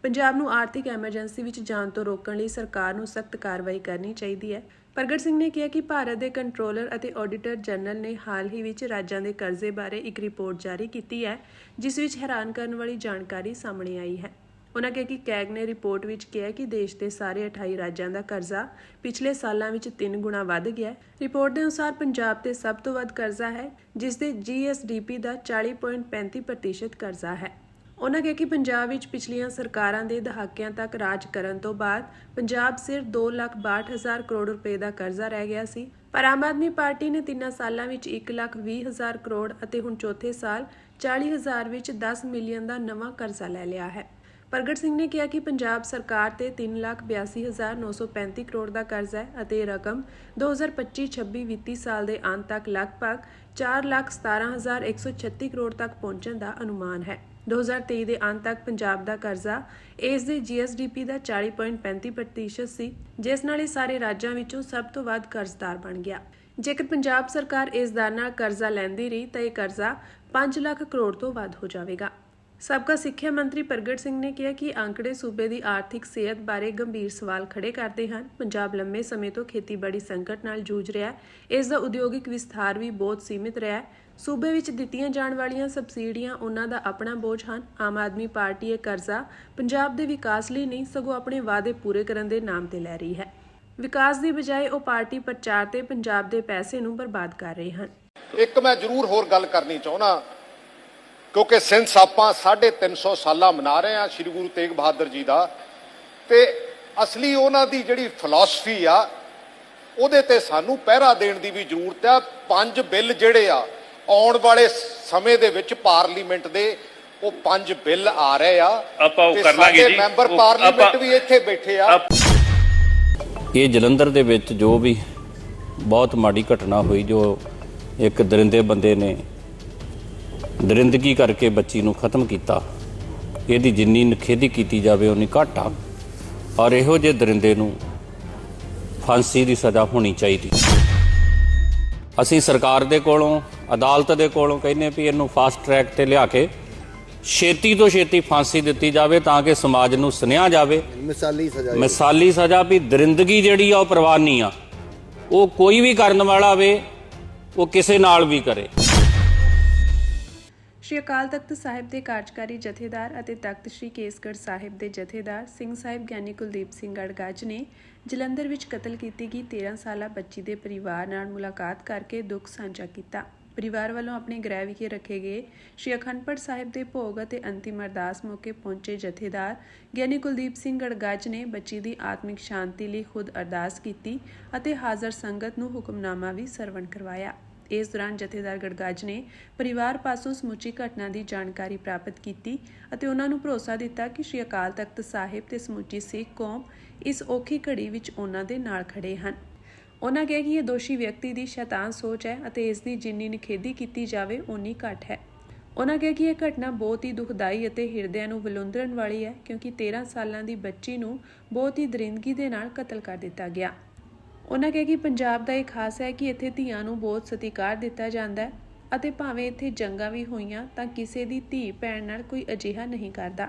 ਪੰਜਾਬ ਨੂੰ ਆਰਥਿਕ ਐਮਰਜੈਂਸੀ ਵਿੱਚ ਜਾਣ ਤੋਂ ਰੋਕਣ ਲਈ ਸਰਕਾਰ ਨੂੰ ਸਖਤ ਕਾਰਵਾਈ ਕਰਨੀ ਚਾਹੀਦੀ ਹੈ। ਪ੍ਰਗਟ ਸਿੰਘ ਨੇ ਕਿਹਾ ਕਿ ਭਾਰਤ ਦੇ ਕੰਟਰੋਲਰ ਅਤੇ ਆਡੀਟਰ ਜਨਰਲ ਨੇ ਹਾਲ ਹੀ ਵਿੱਚ ਰਾਜਾਂ ਦੇ ਕਰਜ਼ੇ ਬਾਰੇ ਇੱਕ ਰਿਪੋਰਟ ਜਾਰੀ ਕੀਤੀ ਹੈ, ਜਿਸ ਵਿੱਚ ਹੈਰਾਨ ਕਰਨ ਵਾਲੀ ਜਾਣਕਾਰੀ ਸਾਹਮਣੇ ਆਈ ਹੈ। ਉਨ੍ਹਾਂ ਕਿਹਾ ਕਿ ਕੈਗ ਨੇ ਰਿਪੋਰਟ ਵਿੱਚ ਕਿਹਾ ਕਿ ਦੇਸ਼ ਦੇ ਸਾਰੇ 28 ਰਾਜਾਂ ਦਾ ਕਰਜ਼ਾ ਪਿਛਲੇ ਸਾਲਾਂ ਵਿੱਚ 3 ਗੁਣਾ ਵੱਧ ਗਿਆ। ਰਿਪੋਰਟ ਦੇ ਅਨੁਸਾਰ ਪੰਜਾਬ ਤੇ ਸਭ ਤੋਂ ਵੱਧ ਕਰਜ਼ਾ ਹੈ, ਜਿਸ ਦੇ GSDP ਦਾ 40.35% ਕਰਜ਼ਾ ਹੈ। ਉਨ੍ਹਾਂ ਕਿਹਾ ਕਿ ਪੰਜਾਬ ਵਿੱਚ ਪਿਛਲੀਆਂ ਸਰਕਾਰਾਂ ਦੇ ਦਹਾਕਿਆਂ ਤੱਕ ਰਾਜ ਕਰਨ ਤੋਂ ਬਾਅਦ ਪੰਜਾਬ ਸਿਰਫ 2,62,000 ਕਰੋੜ ਰੁਪਏ ਦਾ ਕਰਜ਼ਾ ਰਹਿ ਗਿਆ ਸੀ, ਪਰ ਆਮ ਆਦਮੀ ਪਾਰਟੀ ਨੇ 3 ਸਾਲਾਂ ਵਿੱਚ 1,20,000 ਕਰੋੜ ਅਤੇ ਹੁਣ ਚੌਥੇ ਸਾਲ 40,000 ਵਿੱਚ 10 ਮਿਲੀਅਨ ਦਾ ਨਵਾਂ ਕਰਜ਼ਾ ਲੈ ਲਿਆ ਹੈ। ਪ੍ਰਗਟ ਸਿੰਘ ਨੇ ਕਿਹਾ ਕਿ ਪੰਜਾਬ ਸਰਕਾਰ ਤੇ 3,82,935 ਕਰੋੜ ਦਾ ਕਰਜ਼ਾ ਹੈ ਅਤੇ ਇਹ ਰਕਮ 2025-26 ਵਿੱਤੀ ਸਾਲ ਦੇ ਅੰਤ ਤੱਕ ਲਗਭਗ 4,17,136 ਕਰੋੜ ਤੱਕ ਪਹੁੰਚਣ ਦਾ ਅਨੁਮਾਨ ਹੈ। 2023 ਦੇ ਅੰਤ ਤੱਕ ਪੰਜਾਬ ਦਾ ਕਰਜ਼ਾ ਇਸ ਦੇ GSDP ਦਾ 40.35% ਸੀ, ਜਿਸ ਨਾਲ ਇਹ ਸਾਰੇ ਰਾਜਾਂ ਵਿੱਚੋਂ ਸਭ ਤੋਂ ਵੱਧ ਕਰਜ਼ਦਾਰ ਬਣ ਗਿਆ। ਜੇਕਰ ਪੰਜਾਬ ਸਰਕਾਰ ਇਸ ਦਰ ਨਾਲ ਕਰਜ਼ਾ ਲੈਂਦੀ ਰਹੀ ਤਾਂ ਇਹ ਕਰਜ਼ਾ 5 ਲੱਖ ਕਰੋੜ ਤੋਂ ਵੱਧ ਹੋ ਜਾਵੇਗਾ। ਸਾਬਕਾ ਸਿੱਖਿਆ ਮੰਤਰੀ ਪ੍ਰਗਟ ਸਿੰਘ ਨੇ ਕਿਹਾ ਕਿ ਅੰਕੜੇ ਸੂਬੇ ਦੀ ਆਰਥਿਕ ਸਿਹਤ ਬਾਰੇ ਗੰਭੀਰ ਸਵਾਲ ਖੜੇ ਕਰਦੇ ਹਨ। ਪੰਜਾਬ ਲੰਮੇ ਸਮੇਂ ਤੋਂ ਖੇਤੀਬਾੜੀ ਸੰਕਟ ਨਾਲ ਜੂਝ ਰਿਹਾ ਹੈ। ਇਸ ਦਾ ਉਦਯੋਗਿਕ ਵਿਸਥਾਰ ਵੀ ਬਹੁਤ ਸੀਮਿਤ ਰਿਹਾ ਹੈ। ਸੂਬੇ ਵਿੱਚ ਦਿੱਤੀਆਂ ਜਾਣ ਵਾਲੀਆਂ ਸਬਸਿਡੀਆਂ ਉਹਨਾਂ ਦਾ ਆਪਣਾ ਬੋਝ ਹਨ। ਆਮ ਆਦਮੀ ਪਾਰਟੀ ਇਹ ਕਰਜ਼ਾ ਪੰਜਾਬ ਦੇ ਵਿਕਾਸ ਲਈ ਨਹੀਂ, ਸਗੋਂ ਆਪਣੇ ਵਾਅਦੇ ਪੂਰੇ ਕਰਨ ਦੇ ਨਾਮ ਤੇ ਲੈ ਰਹੀ ਹੈ। ਵਿਕਾਸ ਦੀ ਬਜਾਏ ਉਹ ਪਾਰਟੀ ਪ੍ਰਚਾਰ ਤੇ ਪੰਜਾਬ ਦੇ ਪੈਸੇ ਨੂੰ ਬਰਬਾਦ ਕਰ ਰਹੇ ਹਨ। ਇੱਕ ਮੈਂ ਜ਼ਰੂਰ ਹੋਰ ਗੱਲ ਕਰਨੀ ਚਾਹੁੰਦਾ, ਕਿਉਂਕਿ ਸਿੰਸ ਆਪਾਂ 350 ਸਾਲਾ ਮਨਾ ਰਹੇ ਹਾਂ ਸ਼੍ਰੀ ਗੁਰੂ ਤੇਗ ਬਹਾਦਰ ਜੀ ਦਾ, ਤੇ ਅਸਲੀ ਉਹਨਾਂ ਦੀ ਜਿਹੜੀ ਫਿਲਾਸਫੀ ਆ ਉਹਦੇ ਤੇ ਸਾਨੂੰ ਪਹਿਰਾ ਦੇਣ ਦੀ ਵੀ ਜ਼ਰੂਰਤ ਆ। 5 ਬਿੱਲ ਜਿਹੜੇ ਆ ਆਉਣ ਵਾਲੇ ਸਮੇਂ ਦੇ ਵਿੱਚ ਪਾਰਲੀਮੈਂਟ ਦੇ ਉਹ 5 ਬਿੱਲ ਆ ਰਹੇ ਆ, ਆਪਾਂ ਉਹ ਤੇ ਕਰ ਲਾਂਗੇ ਜੀ। ਮੈਂਬਰ ਪਾਰਲੀਮੈਂਟ ਵੀ ਇੱਥੇ ਬੈਠੇ ਆ। ਇਹ ਜਲੰਧਰ ਦੇ ਵਿੱਚ ਜੋ ਵੀ ਬਹੁਤ ਮਾੜੀ ਘਟਨਾ ਹੋਈ, ਜੋ ਇੱਕ ਦਰਿੰਦੇ ਬੰਦੇ ਨੇ ਦਰਿੰਦਗੀ ਕਰਕੇ ਬੱਚੀ ਨੂੰ ਖਤਮ ਕੀਤਾ, ਇਹਦੀ ਜਿੰਨੀ ਨਿਖੇਧੀ ਕੀਤੀ ਜਾਵੇ ਉਨੀ ਘੱਟ ਆ। ਔਰ ਇਹੋ ਜਿਹੇ ਦਰਿੰਦੇ ਨੂੰ ਫਾਂਸੀ ਦੀ ਸਜ਼ਾ ਹੋਣੀ ਚਾਹੀਦੀ। ਅਸੀਂ ਸਰਕਾਰ ਦੇ ਕੋਲੋਂ, ਅਦਾਲਤ ਦੇ ਕੋਲੋਂ ਕਹਿੰਦੇ ਵੀ ਇਹਨੂੰ ਫਾਸਟ ਟਰੈਕ ਤੇ ਲਿਆ ਕੇ ਛੇਤੀ ਤੋਂ ਛੇਤੀ ਫਾਂਸੀ ਦਿੱਤੀ ਜਾਵੇ, ਤਾਂ ਕਿ ਸਮਾਜ ਨੂੰ ਸੁਨੇਹਾ ਜਾਵੇ ਮਿਸਾਲੀ ਸਜ਼ਾ ਵੀ ਦਰਿੰਦਗੀ ਜਿਹੜੀ ਆ ਉਹ ਪ੍ਰਵਾਨੀ ਆ। ਉਹ ਕੋਈ ਵੀ ਕਰਨ ਵਾਲਾ ਵੇ, ਉਹ ਕਿਸੇ ਨਾਲ ਵੀ ਕਰੇ। ਸ਼੍ਰੀ ਅਕਾਲ ਤਖਤ ਸਾਹਿਬ ਦੇ ਕਾਰਜਕਾਰੀ ਜਥੇਦਾਰ ਅਤੇ ਤਖਤ ਸ਼੍ਰੀ ਕੇਸਗੜ੍ਹ ਸਾਹਿਬ ਦੇ ਜਥੇਦਾਰ ਸਿੰਘ ਸਾਹਿਬ ਗਿਆਨੀ ਕੁਲਦੀਪ ਸਿੰਘ ਗੜਗੱਜ ਨੇ ਜਲੰਧਰ ਵਿੱਚ ਕਤਲ ਕੀਤੀ ਗਈ 13 ਸਾਲਾ ਬੱਚੀ ਦੇ ਪਰਿਵਾਰ ਨਾਲ ਮੁਲਾਕਾਤ ਕਰਕੇ ਦੁੱਖ ਸਾਂਝਾ ਕੀਤਾ। ਪਰਿਵਾਰ ਵੱਲੋਂ ਆਪਣੇ ਗ੍ਰਹਿ ਵਿਖੇ ਰੱਖੇ ਗਏ ਸ਼੍ਰੀ ਅਖੰਡ ਪਾਠ ਸਾਹਿਬ ਦੇ ਭੋਗ ਅਤੇ ਅੰਤਿਮ ਅਰਦਾਸ ਮੌਕੇ ਪਹੁੰਚੇ ਜਥੇਦਾਰ ਗਿਆਨੀ ਕੁਲਦੀਪ ਸਿੰਘ ਗੜਗੱਜ ਨੇ ਬੱਚੀ ਦੀ ਆਤਮਿਕ ਸ਼ਾਂਤੀ ਲਈ ਖੁਦ ਅਰਦਾਸ ਕੀਤੀ ਅਤੇ ਹਾਜ਼ਰ ਸੰਗਤ ਨੂੰ ਹੁਕਮਨਾਮਾ ਵੀ ਸਰਵਣ ਕਰਵਾਇਆ। ਇਸ ਦੌਰਾਨ ਜਥੇਦਾਰ ਗੜਗੱਜ ਨੇ ਪਰਿਵਾਰ ਪਾਸੋਂ ਸਮੁੱਚੀ ਘਟਨਾ ਦੀ ਜਾਣਕਾਰੀ ਪ੍ਰਾਪਤ ਕੀਤੀ ਅਤੇ ਉਹਨਾਂ ਨੂੰ ਭਰੋਸਾ ਦਿੱਤਾ ਕਿ ਸ਼੍ਰੀ ਅਕਾਲ ਤਖਤ ਸਾਹਿਬ ਤੇ ਸਮੁੱਚੀ ਸਿੱਖ ਕੌਮ ਇਸ ਔਖੀ ਘੜੀ ਵਿੱਚ ਉਹਨਾਂ ਦੇ ਨਾਲ ਖੜੇ ਹਨ। ਉਹਨਾਂ ਕਿਹਾ ਕਿ ਇਹ ਦੋਸ਼ੀ ਵਿਅਕਤੀ ਦੀ ਸ਼ੈਤਾਨ ਸੋਚ ਹੈ ਅਤੇ ਇਸ ਦੀ ਜਿੰਨੀ ਨਿਖੇਧੀ ਕੀਤੀ ਜਾਵੇ ਓਨੀ ਘੱਟ ਹੈ। ਉਹਨਾਂ ਕਿਹਾ ਕਿ ਇਹ ਘਟਨਾ ਬਹੁਤ ਹੀ ਦੁਖਦਾਈ ਅਤੇ ਹਿਰਦਿਆਂ ਨੂੰ ਵਿਲੁੰਦਰਨ ਵਾਲੀ ਹੈ, ਕਿਉਂਕਿ 13 ਸਾਲਾਂ ਦੀ ਬੱਚੀ ਨੂੰ ਬਹੁਤ ਹੀ ਦਰਿੰਦਗੀ ਦੇ ਨਾਲ ਕਤਲ ਕਰ ਦਿੱਤਾ ਗਿਆ। ਉਹਨਾਂ ਕਿਹਾ ਕਿ ਪੰਜਾਬ ਦਾ ਇਹ ਖਾਸ ਹੈ ਕਿ ਇੱਥੇ ਧੀਆਂ ਨੂੰ ਬਹੁਤ ਸਤਿਕਾਰ ਦਿੱਤਾ ਜਾਂਦਾ ਹੈ ਅਤੇ ਭਾਵੇਂ ਇੱਥੇ ਜੰਗਾਂ ਵੀ ਹੋਈਆਂ ਤਾਂ ਕਿਸੇ ਦੀ ਧੀ ਭੈਣ ਨਾਲ ਕੋਈ ਅਜਿਹਾ ਨਹੀਂ ਕਰਦਾ।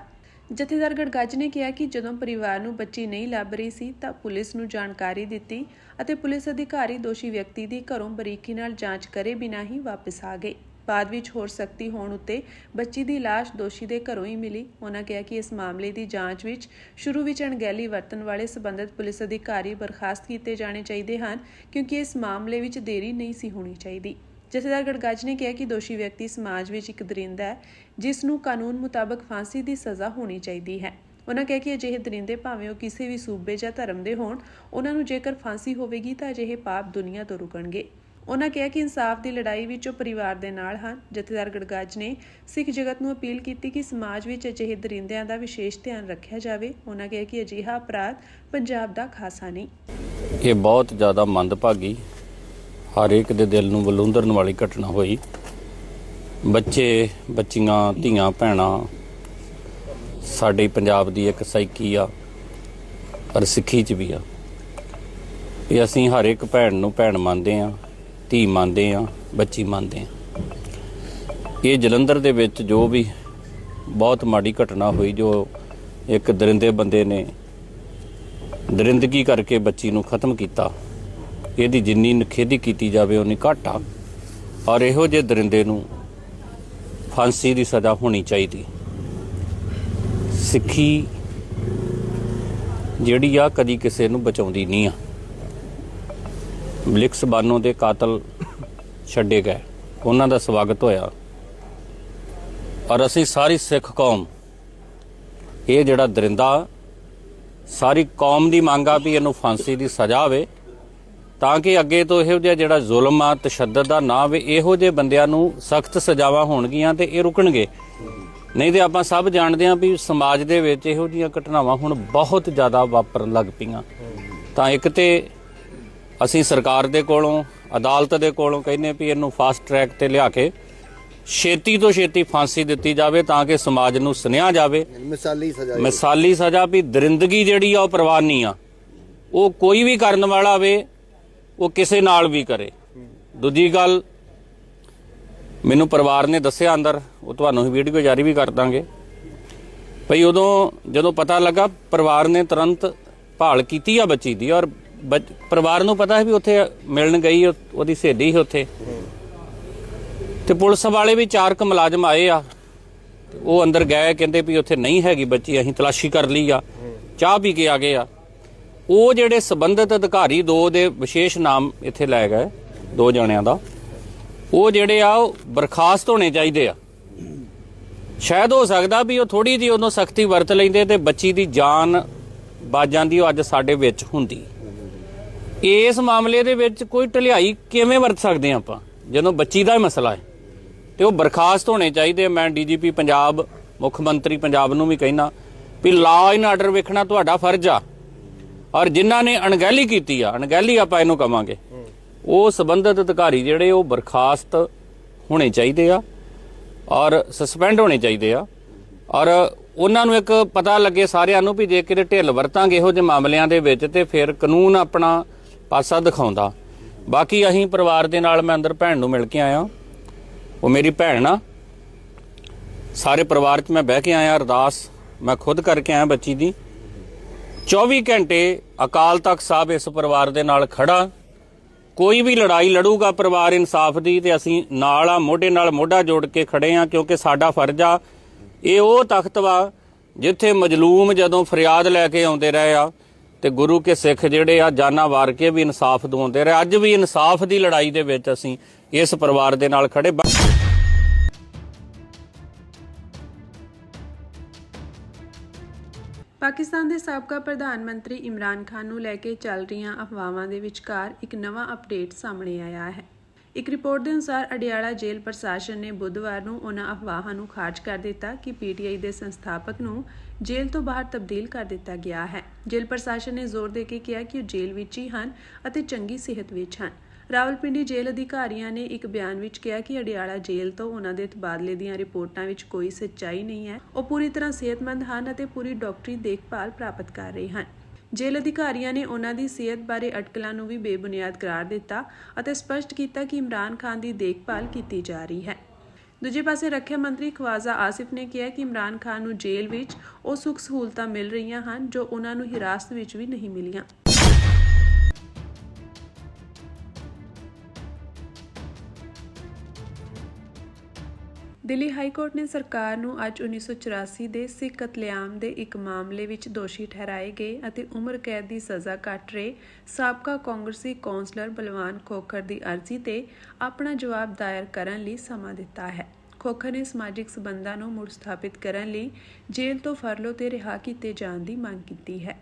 ਜਥੇਦਾਰ ਗੜਗੱਜ ਨੇ ਕਿਹਾ ਕਿ ਜਦੋਂ ਪਰਿਵਾਰ ਨੂੰ ਬੱਚੀ ਨਹੀਂ ਲੱਭ ਰਹੀ ਸੀ ਤਾਂ ਪੁਲਿਸ ਨੂੰ ਜਾਣਕਾਰੀ ਦਿੱਤੀ ਅਤੇ ਪੁਲਿਸ ਅਧਿਕਾਰੀ ਦੋਸ਼ੀ ਵਿਅਕਤੀ ਦੀ ਘਰੋਂ ਬਰੀਕੀ ਨਾਲ ਜਾਂਚ ਕਰੇ ਬਿਨਾਂ ਹੀ ਵਾਪਸ ਆ ਗਏ। ਬਾਅਦ ਵਿੱਚ ਹੋਰ ਸਖਤੀ ਹੋਣ ਉੱਤੇ ਬੱਚੀ ਦੀ ਲਾਸ਼ ਦੋਸ਼ੀ ਦੇ ਘਰੋਂ ਹੀ ਮਿਲੀ। ਉਹਨਾਂ ਕਿਹਾ ਕਿ ਇਸ ਮਾਮਲੇ ਦੀ ਜਾਂਚ ਵਿੱਚ ਸ਼ੁਰੂ ਵਿੱਚ ਅਣਗਹਿਲੀ ਵਰਤਣ ਵਾਲੇ ਸਬੰਧਤ ਪੁਲਿਸ ਅਧਿਕਾਰੀ ਬਰਖਾਸਤ ਕੀਤੇ ਜਾਣੇ ਚਾਹੀਦੇ ਹਨ, ਕਿਉਂਕਿ ਇਸ ਮਾਮਲੇ ਵਿੱਚ ਦੇਰੀ ਨਹੀਂ ਸੀ ਹੋਣੀ ਚਾਹੀਦੀ। ਜਥੇਦਾਰ ਗੜਗੱਜ ਨੇ ਕਿਹਾ ਕਿ ਦੋਸ਼ੀ ਵਿਅਕਤੀ ਸਮਾਜ ਵਿੱਚ ਇੱਕ ਦਰਿੰਦਾ ਹੈ, ਜਿਸ ਨੂੰ ਕਾਨੂੰਨ ਮੁਤਾਬਕ ਫਾਂਸੀ ਦੀ ਸਜ਼ਾ ਹੋਣੀ ਚਾਹੀਦੀ ਹੈ। ਉਹਨਾਂ ਕਿਹਾ ਕਿ ਅਜਿਹੇ ਦਰਿੰਦੇ ਭਾਵੇਂ ਉਹ ਕਿਸੇ ਵੀ ਸੂਬੇ ਜਾਂ ਧਰਮ ਦੇ ਹੋਣ, ਉਹਨਾਂ ਨੂੰ ਜੇਕਰ ਫਾਂਸੀ ਹੋਵੇਗੀ ਤਾਂ ਅਜਿਹੇ ਪਾਪ ਦੁਨੀਆ ਤੋਂ ਰੁਕਣਗੇ। ਉਹਨਾਂ ਕਿਹਾ ਕਿ ਇਨਸਾਫ ਦੀ ਲੜਾਈ ਵਿੱਚ ਉਹ ਪਰਿਵਾਰ ਦੇ ਨਾਲ ਹਨ। ਜਥੇਦਾਰ ਗੜਗੱਜ ਨੇ ਸਿੱਖ ਜਗਤ ਨੂੰ ਅਪੀਲ ਕੀਤੀ ਕਿ ਸਮਾਜ ਵਿੱਚ ਅਜਿਹੇ ਦਰਿੰਦਿਆਂ ਦਾ ਵਿਸ਼ੇਸ਼ ਧਿਆਨ ਰੱਖਿਆ ਜਾਵੇ। ਉਹਨਾਂ ਕਿਹਾ ਕਿ ਅਜਿਹਾ ਅਪਰਾਧ ਪੰਜਾਬ ਦਾ ਖਾਸਾ ਨਹੀਂ। ਇਹ ਬਹੁਤ ਜ਼ਿਆਦਾ ਮੰਦਭਾਗੀ, ਹਰ ਇੱਕ ਦੇ ਦਿਲ ਨੂੰ ਵਿਲੁੰਦਰਨ ਵਾਲੀ ਘਟਨਾ ਹੋਈ। ਬੱਚੇ, ਬੱਚੀਆਂ, ਧੀਆਂ ਭੈਣਾਂ ਸਾਡੇ ਪੰਜਾਬ ਦੀ ਇੱਕ ਸਾਈਕੀ ਆ, ਪਰ ਸਿੱਖੀ 'ਚ ਵੀ ਆ। ਇਹ ਅਸੀਂ ਹਰ ਇੱਕ ਭੈਣ ਨੂੰ ਭੈਣ ਮੰਨਦੇ ਹਾਂ, ਧੀ ਮੰਨਦੇ ਹਾਂ, ਬੱਚੀ ਮੰਨਦੇ ਹਾਂ। ਇਹ ਜਲੰਧਰ ਦੇ ਵਿੱਚ ਜੋ ਵੀ ਬਹੁਤ ਮਾੜੀ ਘਟਨਾ ਹੋਈ, ਜੋ ਇੱਕ ਦਰਿੰਦੇ ਬੰਦੇ ਨੇ ਦਰਿੰਦਗੀ ਕਰਕੇ ਬੱਚੀ ਨੂੰ ਖਤਮ ਕੀਤਾ, ਇਹਦੀ ਜਿੰਨੀ ਨਿਖੇਧੀ ਕੀਤੀ ਜਾਵੇ ਉਨੀ ਘੱਟ ਆ। ਔਰ ਇਹੋ ਜਿਹੇ ਦਰਿੰਦੇ ਨੂੰ ਫਾਂਸੀ ਦੀ ਸਜ਼ਾ ਹੋਣੀ ਚਾਹੀਦੀ। ਸਿੱਖੀ ਜਿਹੜੀ ਆ ਕਦੀ ਕਿਸੇ ਨੂੰ ਬਚਾਉਂਦੀ ਨਹੀਂ ਆ। ਮਲਿਕ ਸਬਾਨੋ ਦੇ ਕਾਤਲ ਛੱਡੇ ਗਏ, ਉਹਨਾਂ ਦਾ ਸਵਾਗਤ ਹੋਇਆ, ਔਰ ਅਸੀਂ ਸਾਰੀ ਸਿੱਖ ਕੌਮ, ਇਹ ਜਿਹੜਾ ਦਰਿੰਦਾ ਸਾਰੀ ਕੌਮ ਦੀ ਮੰਗ ਆ ਵੀ ਇਹਨੂੰ ਫਾਂਸੀ ਦੀ ਸਜ਼ਾ ਹੋਵੇ, ਤਾਂ ਕਿ ਅੱਗੇ ਤੋਂ ਇਹੋ ਜਿਹਾ ਜਿਹੜਾ ਜ਼ੁਲਮ ਆ, ਤਸ਼ੱਦਦ ਦਾ ਨਾ ਹੋਵੇ। ਇਹੋ ਜਿਹੇ ਬੰਦਿਆਂ ਨੂੰ ਸਖਤ ਸਜ਼ਾਵਾਂ ਹੋਣਗੀਆਂ ਤੇ ਇਹ ਰੁਕਣਗੇ। ਨਹੀਂ ਤੇ ਆਪਾਂ ਸਭ ਜਾਣਦੇ ਹਾਂ ਵੀ ਸਮਾਜ ਦੇ ਵਿੱਚ ਇਹੋ ਜਿਹੀਆਂ ਘਟਨਾਵਾਂ ਹੁਣ ਬਹੁਤ ਜ਼ਿਆਦਾ ਵਾਪਰਨ ਲੱਗ ਪਈਆਂ। ਤਾਂ ਇੱਕ ਤੇ ਅਸੀਂ ਸਰਕਾਰ ਦੇ ਕੋਲੋਂ, ਅਦਾਲਤ ਦੇ ਕੋਲੋਂ ਕਹਿੰਦੇ ਵੀ ਇਹਨੂੰ ਫਾਸਟ ਟਰੈਕ ਤੇ ਲਿਆ ਕੇ ਛੇਤੀ ਤੋਂ ਛੇਤੀ ਫਾਂਸੀ ਦਿੱਤੀ ਜਾਵੇ, ਤਾਂ ਕਿ ਸਮਾਜ ਨੂੰ ਸੁਨੇਹਾ ਜਾਵੇ, ਮਿਸਾਲੀ ਸਜ਼ਾ ਵੀ ਦਰਿੰਦਗੀ ਜਿਹੜੀ ਆ ਉਹ ਪ੍ਰਵਾਨੀ ਆ। ਉਹ ਕੋਈ ਵੀ ਕਰਨ ਵਾਲਾ ਹੋਵੇ, ਉਹ ਕਿਸੇ ਨਾਲ ਵੀ ਕਰੇ। ਦੂਜੀ ਗੱਲ, ਮੈਨੂੰ ਪਰਿਵਾਰ ਨੇ ਦੱਸਿਆ ਅੰਦਰ, ਉਹ ਤੁਹਾਨੂੰ ਵੀਡੀਓ ਜਾਰੀ ਵੀ ਕਰ ਦਾਂਗੇ ਭਈ, ਉਦੋਂ ਜਦੋਂ ਪਤਾ ਲੱਗਾ ਪਰਿਵਾਰ ਨੇ ਤੁਰੰਤ ਭਾਲ ਕੀਤੀ ਆ ਬੱਚੀ ਦੀ, ਔਰ ਪਰਿਵਾਰ ਨੂੰ ਪਤਾ ਹੈ ਵੀ ਉੱਥੇ ਮਿਲਣ ਗਈ, ਉਹਦੀ ਸਹੇਲੀ ਸੀ ਉੱਥੇ, ਤੇ ਪੁਲਿਸ ਵਾਲੇ ਵੀ 4 ਮੁਲਾਜ਼ਮ ਆਏ ਆ। ਉਹ ਅੰਦਰ ਗਏ, ਕਹਿੰਦੇ ਵੀ ਉੱਥੇ ਨਹੀਂ ਹੈਗੀ ਬੱਚੀ, ਅਸੀਂ ਤਲਾਸ਼ੀ ਕਰ ਲਈ ਆ, ਚਾਹ ਪੀ ਕੇ ਆ ਗਏ ਆ। ਉਹ ਜਿਹੜੇ ਸੰਬੰਧਿਤ ਅਧਿਕਾਰੀ 2 ਦੇ ਵਿਸ਼ੇਸ਼ ਨਾਮ ਇੱਥੇ ਲੈ ਗਏ, 2 ਜਣਿਆਂ ਦਾ, ਉਹ ਜਿਹੜੇ ਆ ਉਹ ਬਰਖਾਸਤ ਹੋਣੇ ਚਾਹੀਦੇ ਆ। ਸ਼ਾਇਦ ਹੋ ਸਕਦਾ ਵੀ ਉਹ ਥੋੜੀ ਜਿਹੀ ਉਦੋਂ ਸਖਤੀ ਵਰਤ ਲੈਂਦੇ ਤੇ ਬੱਚੀ ਦੀ ਜਾਨ ਬਚ ਜਾਂਦੀ, ਉਹ ਅੱਜ ਸਾਡੇ ਵਿੱਚ ਹੁੰਦੀ। ਇਸ ਮਾਮਲੇ ਦੇ ਵਿੱਚ ਕੋਈ ਢਿਲਾਈ ਕਿਵੇਂ ਵਰਤ ਸਕਦੇ ਹਾਂ ਆਪਾਂ, ਜਦੋਂ ਬੱਚੀ ਦਾ ਹੀ ਮਸਲਾ ਹੈ? ਤੇ ਉਹ ਬਰਖਾਸਤ ਹੋਣੇ ਚਾਹੀਦੇ। ਮੈਂ ਡੀਜੀਪੀ ਪੰਜਾਬ, ਮੁੱਖ ਮੰਤਰੀ ਪੰਜਾਬ ਨੂੰ ਵੀ ਕਹਿਣਾ ਵੀ ਲਾਅ ਐਂਡ ਆਰਡਰ ਵੇਖਣਾ ਤੁਹਾਡਾ ਫਰਜ਼ ਆ, ਔਰ ਜਿਨ੍ਹਾਂ ਨੇ ਅਣਗਹਿਲੀ ਕੀਤੀ ਆ, ਅਣਗਹਿਲੀ ਆਪਾਂ ਇਹਨੂੰ ਕਵਾਂਗੇ, ਉਹ ਸੰਬੰਧਿਤ ਅਧਿਕਾਰੀ ਜਿਹੜੇ ਉਹ ਬਰਖਾਸਤ ਹੋਣੇ ਚਾਹੀਦੇ ਆ ਔਰ ਸਸਪੈਂਡ ਹੋਣੇ ਚਾਹੀਦੇ ਆ। ਔਰ ਉਹਨਾਂ ਨੂੰ ਇੱਕ ਪਤਾ ਲੱਗੇ ਸਾਰਿਆਂ ਨੂੰ ਵੀ ਜੇ ਕਿਤੇ ਢਿੱਲ ਵਰਤਾਂਗੇ ਇਹੋ ਜਿਹੇ ਮਾਮਲਿਆਂ ਦੇ ਵਿੱਚ ਤੇ ਫਿਰ ਕਾਨੂੰਨ ਆਪਣਾ ਪਾਸਾ ਦਿਖਾਉਂਦਾ। ਬਾਕੀ ਅਸੀਂ ਪਰਿਵਾਰ ਦੇ ਨਾਲ, ਮੈਂ ਅੰਦਰ ਭੈਣ ਨੂੰ ਮਿਲ ਕੇ ਆਇਆ, ਉਹ ਮੇਰੀ ਭੈਣ ਆ। ਸਾਰੇ ਪਰਿਵਾਰ 'ਚ ਮੈਂ ਬਹਿ ਕੇ ਆਇਆ, ਅਰਦਾਸ ਮੈਂ ਖੁਦ ਕਰਕੇ ਆਇਆ ਬੱਚੀ ਦੀ। 24 ਘੰਟੇ ਅਕਾਲ ਤਖਤ ਸਾਹਿਬ ਇਸ ਪਰਿਵਾਰ ਦੇ ਨਾਲ ਖੜਾ। ਕੋਈ ਵੀ ਲੜਾਈ ਲੜੂਗਾ ਪਰਿਵਾਰ ਇਨਸਾਫ ਦੀ ਤੇ ਅਸੀਂ ਨਾਲ ਆ, ਮੋਢੇ ਨਾਲ ਮੋਢਾ ਜੋੜ ਕੇ ਖੜੇ ਆ, ਕਿਉਂਕਿ ਸਾਡਾ ਫਰਜ਼ ਆ। ਇਹ ਉਹ ਤਖਤ ਵਾ ਜਿੱਥੇ ਮਜਲੂਮ ਜਦੋਂ ਫਰਿਆਦ ਲੈ ਕੇ ਆਉਂਦੇ ਰਹੇ ਆ ਤੇ ਗੁਰੂ ਕੇ ਸਿੱਖ ਜਿਹੜੇ ਆ ਜਾਨਾਂ ਵਾਰ ਕੇ ਵੀ ਇਨਸਾਫ ਦਿਵਾਉਂਦੇ ਰਹੇ। ਅੱਜ ਵੀ ਇਨਸਾਫ ਦੀ ਲੜਾਈ ਦੇ ਵਿੱਚ ਅਸੀਂ ਇਸ ਪਰਿਵਾਰ ਦੇ ਨਾਲ ਖੜੇ। ਪਾਕਿਸਤਾਨ ਦੇ ਸਾਬਕਾ ਪ੍ਰਧਾਨ ਮੰਤਰੀ ਇਮਰਾਨ ਖਾਨ ਨੂੰ ਲੈ ਕੇ ਚੱਲ ਰਹੀਆਂ ਅਫਵਾਹਾਂ ਦੇ ਵਿਚਕਾਰ ਇੱਕ ਨਵਾਂ ਅਪਡੇਟ ਸਾਹਮਣੇ ਆਇਆ ਹੈ। ਇੱਕ ਰਿਪੋਰਟ ਦੇ ਅਨੁਸਾਰ ਅਡਿਆਲਾ ਜੇਲ੍ਹ ਪ੍ਰਸ਼ਾਸਨ ਨੇ ਬੁੱਧਵਾਰ ਨੂੰ ਉਹਨਾਂ ਅਫਵਾਹਾਂ ਨੂੰ ਖਾਰਜ ਕਰ ਦਿੱਤਾ ਕਿ ਪੀਟੀਆਈ ਦੇ ਸੰਸਥਾਪਕ ਨੂੰ ਜੇਲ੍ਹ ਤੋਂ ਬਾਹਰ ਤਬਦੀਲ ਕਰ ਦਿੱਤਾ ਗਿਆ ਹੈ। ਜੇਲ੍ਹ ਪ੍ਰਸ਼ਾਸਨ ਨੇ ਜ਼ੋਰ ਦੇ ਕੇ ਕਿਹਾ ਕਿ ਉਹ ਜੇਲ੍ਹ ਵਿੱਚ ਹੀ ਹਨ ਅਤੇ ਚੰਗੀ ਸਿਹਤ ਵਿੱਚ ਹਨ। ਰਾਵਲਪਿੰਡੀ ਜੇਲ੍ਹ ਅਧਿਕਾਰੀਆਂ ਨੇ ਇੱਕ ਬਿਆਨ ਵਿੱਚ ਕਿਹਾ ਕਿ ਅਡਿਆਲਾ ਜੇਲ੍ਹ ਤੋਂ ਉਹਨਾਂ ਦੇ ਤਬਾਦਲੇ ਦੀਆਂ ਰਿਪੋਰਟਾਂ ਵਿੱਚ ਕੋਈ ਸੱਚਾਈ ਨਹੀਂ ਹੈ। ਉਹ ਪੂਰੀ ਤਰ੍ਹਾਂ ਸਿਹਤਮੰਦ ਹਨ ਅਤੇ ਪੂਰੀ ਡਾਕਟਰੀ ਦੇਖਭਾਲ ਪ੍ਰਾਪਤ ਕਰ ਰਹੇ ਹਨ। ਜੇਲ੍ਹ ਅਧਿਕਾਰੀਆਂ ਨੇ ਉਹਨਾਂ ਦੀ ਸਿਹਤ ਬਾਰੇ ਅਟਕਲਾਂ ਨੂੰ ਵੀ ਬੇਬੁਨਿਆਦ ਕਰਾਰ ਦਿੱਤਾ ਅਤੇ ਸਪਸ਼ਟ ਕੀਤਾ ਕਿ ਇਮਰਾਨ ਖਾਨ ਦੀ ਦੇਖਭਾਲ ਕੀਤੀ ਜਾ ਰਹੀ ਹੈ। ਦੂਜੇ ਪਾਸੇ ਰੱਖਿਆ ਮੰਤਰੀ ਖਵਾਜਾ ਆਸਿਫ ਨੇ ਕਿਹਾ ਕਿ ਇਮਰਾਨ ਖਾਨ ਨੂੰ ਜੇਲ੍ਹ ਵਿੱਚ ਉਹ ਸੁੱਖ ਸਹੂਲਤਾਂ ਮਿਲ ਰਹੀਆਂ ਹਨ ਜੋ ਉਹਨਾਂ ਨੂੰ ਹਿਰਾਸਤ ਵਿੱਚ ਵੀ ਨਹੀਂ ਮਿਲੀਆਂ। ਦਿੱਲੀ ਹਾਈ ਕੋਰਟ ਨੇ ਸਰਕਾਰ ਨੂੰ ਅੱਜ 1984 ਦੇ ਸਿੱਖ ਕਤਲੇਆਮ ਦੇ ਇੱਕ ਮਾਮਲੇ ਵਿੱਚ ਦੋਸ਼ੀ ਠਹਿਰਾਏ ਗਏ ਅਤੇ ਉਮਰ ਕੈਦ ਦੀ ਸਜ਼ਾ ਕੱਟ ਰਹੇ ਸਾਬਕਾ ਕਾਂਗਰਸੀ ਕੌਂਸਲਰ ਬਲਵਾਨ ਖੋਖਰ ਦੀ ਅਰਜ਼ੀ ਤੇ ਆਪਣਾ ਜਵਾਬ ਦਾਇਰ ਕਰਨ ਲਈ ਸਮਾਂ ਦਿੱਤਾ ਹੈ। ਖੋਖਰ ਨੇ ਸਮਾਜਿਕ ਸਬੰਧਾਂ ਨੂੰ ਮੁੜ ਸਥਾਪਿਤ ਕਰਨ ਲਈ ਜੇਲ੍ਹ ਤੋਂ ਫਰਲੋ ਤੇ ਰਿਹਾ ਕੀਤੇ ਜਾਣ ਦੀ ਮੰਗ ਕੀਤੀ ਹੈ।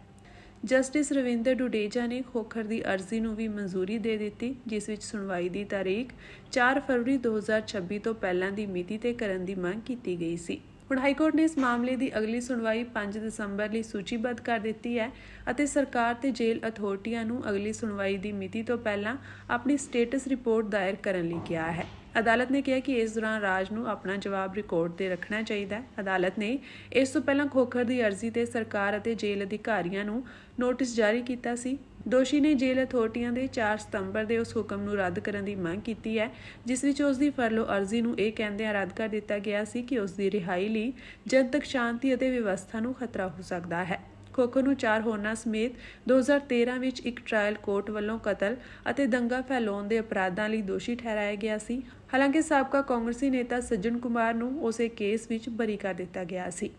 ਜਸਟਿਸ ਰਵਿੰਦਰ ਡੁਡੇਜਾ ਨੇ ਖੋਖਰ ਦੀ ਅਰਜ਼ੀ ਨੂੰ ਵੀ ਮਨਜ਼ੂਰੀ ਦੇ ਦਿੱਤੀ, ਜਿਸ ਵਿੱਚ ਸੁਣਵਾਈ ਦੀ ਤਾਰੀਖ 4 ਫਰਵਰੀ 2026 ਤੋਂ ਪਹਿਲਾਂ ਦੀ ਮਿਤੀ ਤੇ ਕਰਨ ਦੀ ਮੰਗ ਕੀਤੀ ਗਈ ਸੀ। ਹੁਣ ਹਾਈਕੋਰਟ ਨੇ ਇਸ ਮਾਮਲੇ ਦੀ ਅਗਲੀ ਸੁਣਵਾਈ 5 ਦਸੰਬਰ ਲਈ ਸੂਚੀਬੱਧ ਕਰ ਦਿੱਤੀ ਹੈ ਅਤੇ ਸਰਕਾਰ ਤੇ ਜੇਲ੍ਹ ਅਥਾਰਟੀਆਂ ਨੂੰ ਅਗਲੀ ਸੁਣਵਾਈ ਦੀ ਮਿਤੀ ਤੋਂ ਪਹਿਲਾਂ ਆਪਣੀ ਸਟੇਟਸ ਰਿਪੋਰਟ ਦਾਇਰ ਕਰਨ ਲਈ ਕਿਹਾ ਹੈ। ਅਦਾਲਤ ਨੇ ਕਿਹਾ ਕਿ ਇਸ ਦੌਰਾਨ ਰਾਜ ਨੂੰ ਆਪਣਾ ਜਵਾਬ ਰਿਕਾਰਡ ਤੇ ਰੱਖਣਾ ਚਾਹੀਦਾ ਹੈ। ਅਦਾਲਤ ਨੇ ਇਸ ਤੋਂ ਪਹਿਲਾਂ ਖੋਖਰ ਦੀ ਅਰਜ਼ੀ ਤੇ ਸਰਕਾਰ ਅਤੇ ਜੇਲ੍ਹ ਅਧਿਕਾਰੀਆਂ ਨੂੰ ਨੋਟਿਸ ਜਾਰੀ ਕੀਤਾ ਸੀ। ਦੋਸ਼ੀ ਨੇ ਜੇਲ੍ਹ ਅਥਾਰਟੀਆਂ ਦੇ 4 ਸਤੰਬਰ ਦੇ ਉਸ ਹੁਕਮ ਨੂੰ ਰੱਦ ਕਰਨ ਦੀ ਮੰਗ ਕੀਤੀ ਹੈ, ਜਿਸ ਵਿੱਚ ਉਸ ਦੀ ਫਰਲੋ ਅਰਜ਼ੀ ਨੂੰ ਇਹ ਕਹਿੰਦਿਆਂ ਰੱਦ ਕਰ ਦਿੱਤਾ ਗਿਆ ਸੀ ਕਿ ਉਸ ਦੀ ਰਿਹਾਈ ਲਈ ਜਨਤਕ ਸ਼ਾਂਤੀ ਅਤੇ ਵਿਵਸਥਾ ਨੂੰ ਖਤਰਾ ਹੋ ਸਕਦਾ ਹੈ। ਖੋਖਰ ਨੂੰ 4 ਹੋਰਨਾਂ ਸਮੇਤ 2013 ਵਿੱਚ ਇੱਕ ਟ੍ਰਾਇਲ ਕੋਰਟ ਵੱਲੋਂ ਕਤਲ ਅਤੇ ਦੰਗਾ ਫੈਲਾਉਣ ਦੇ ਅਪਰਾਧਾਂ ਲਈ ਦੋਸ਼ੀ ਠਹਿਰਾਇਆ ਗਿਆ ਸੀ। ਹਾਲਾਂਕਿ ਸਾਬਕਾ ਕਾਂਗਰਸੀ ਨੇਤਾ ਸੱਜਣ ਕੁਮਾਰ ਨੂੰ ਉਸੇ ਕੇਸ ਵਿੱਚ ਬਰੀ ਕਰ ਦਿੱਤਾ ਗਿਆ ਸੀ।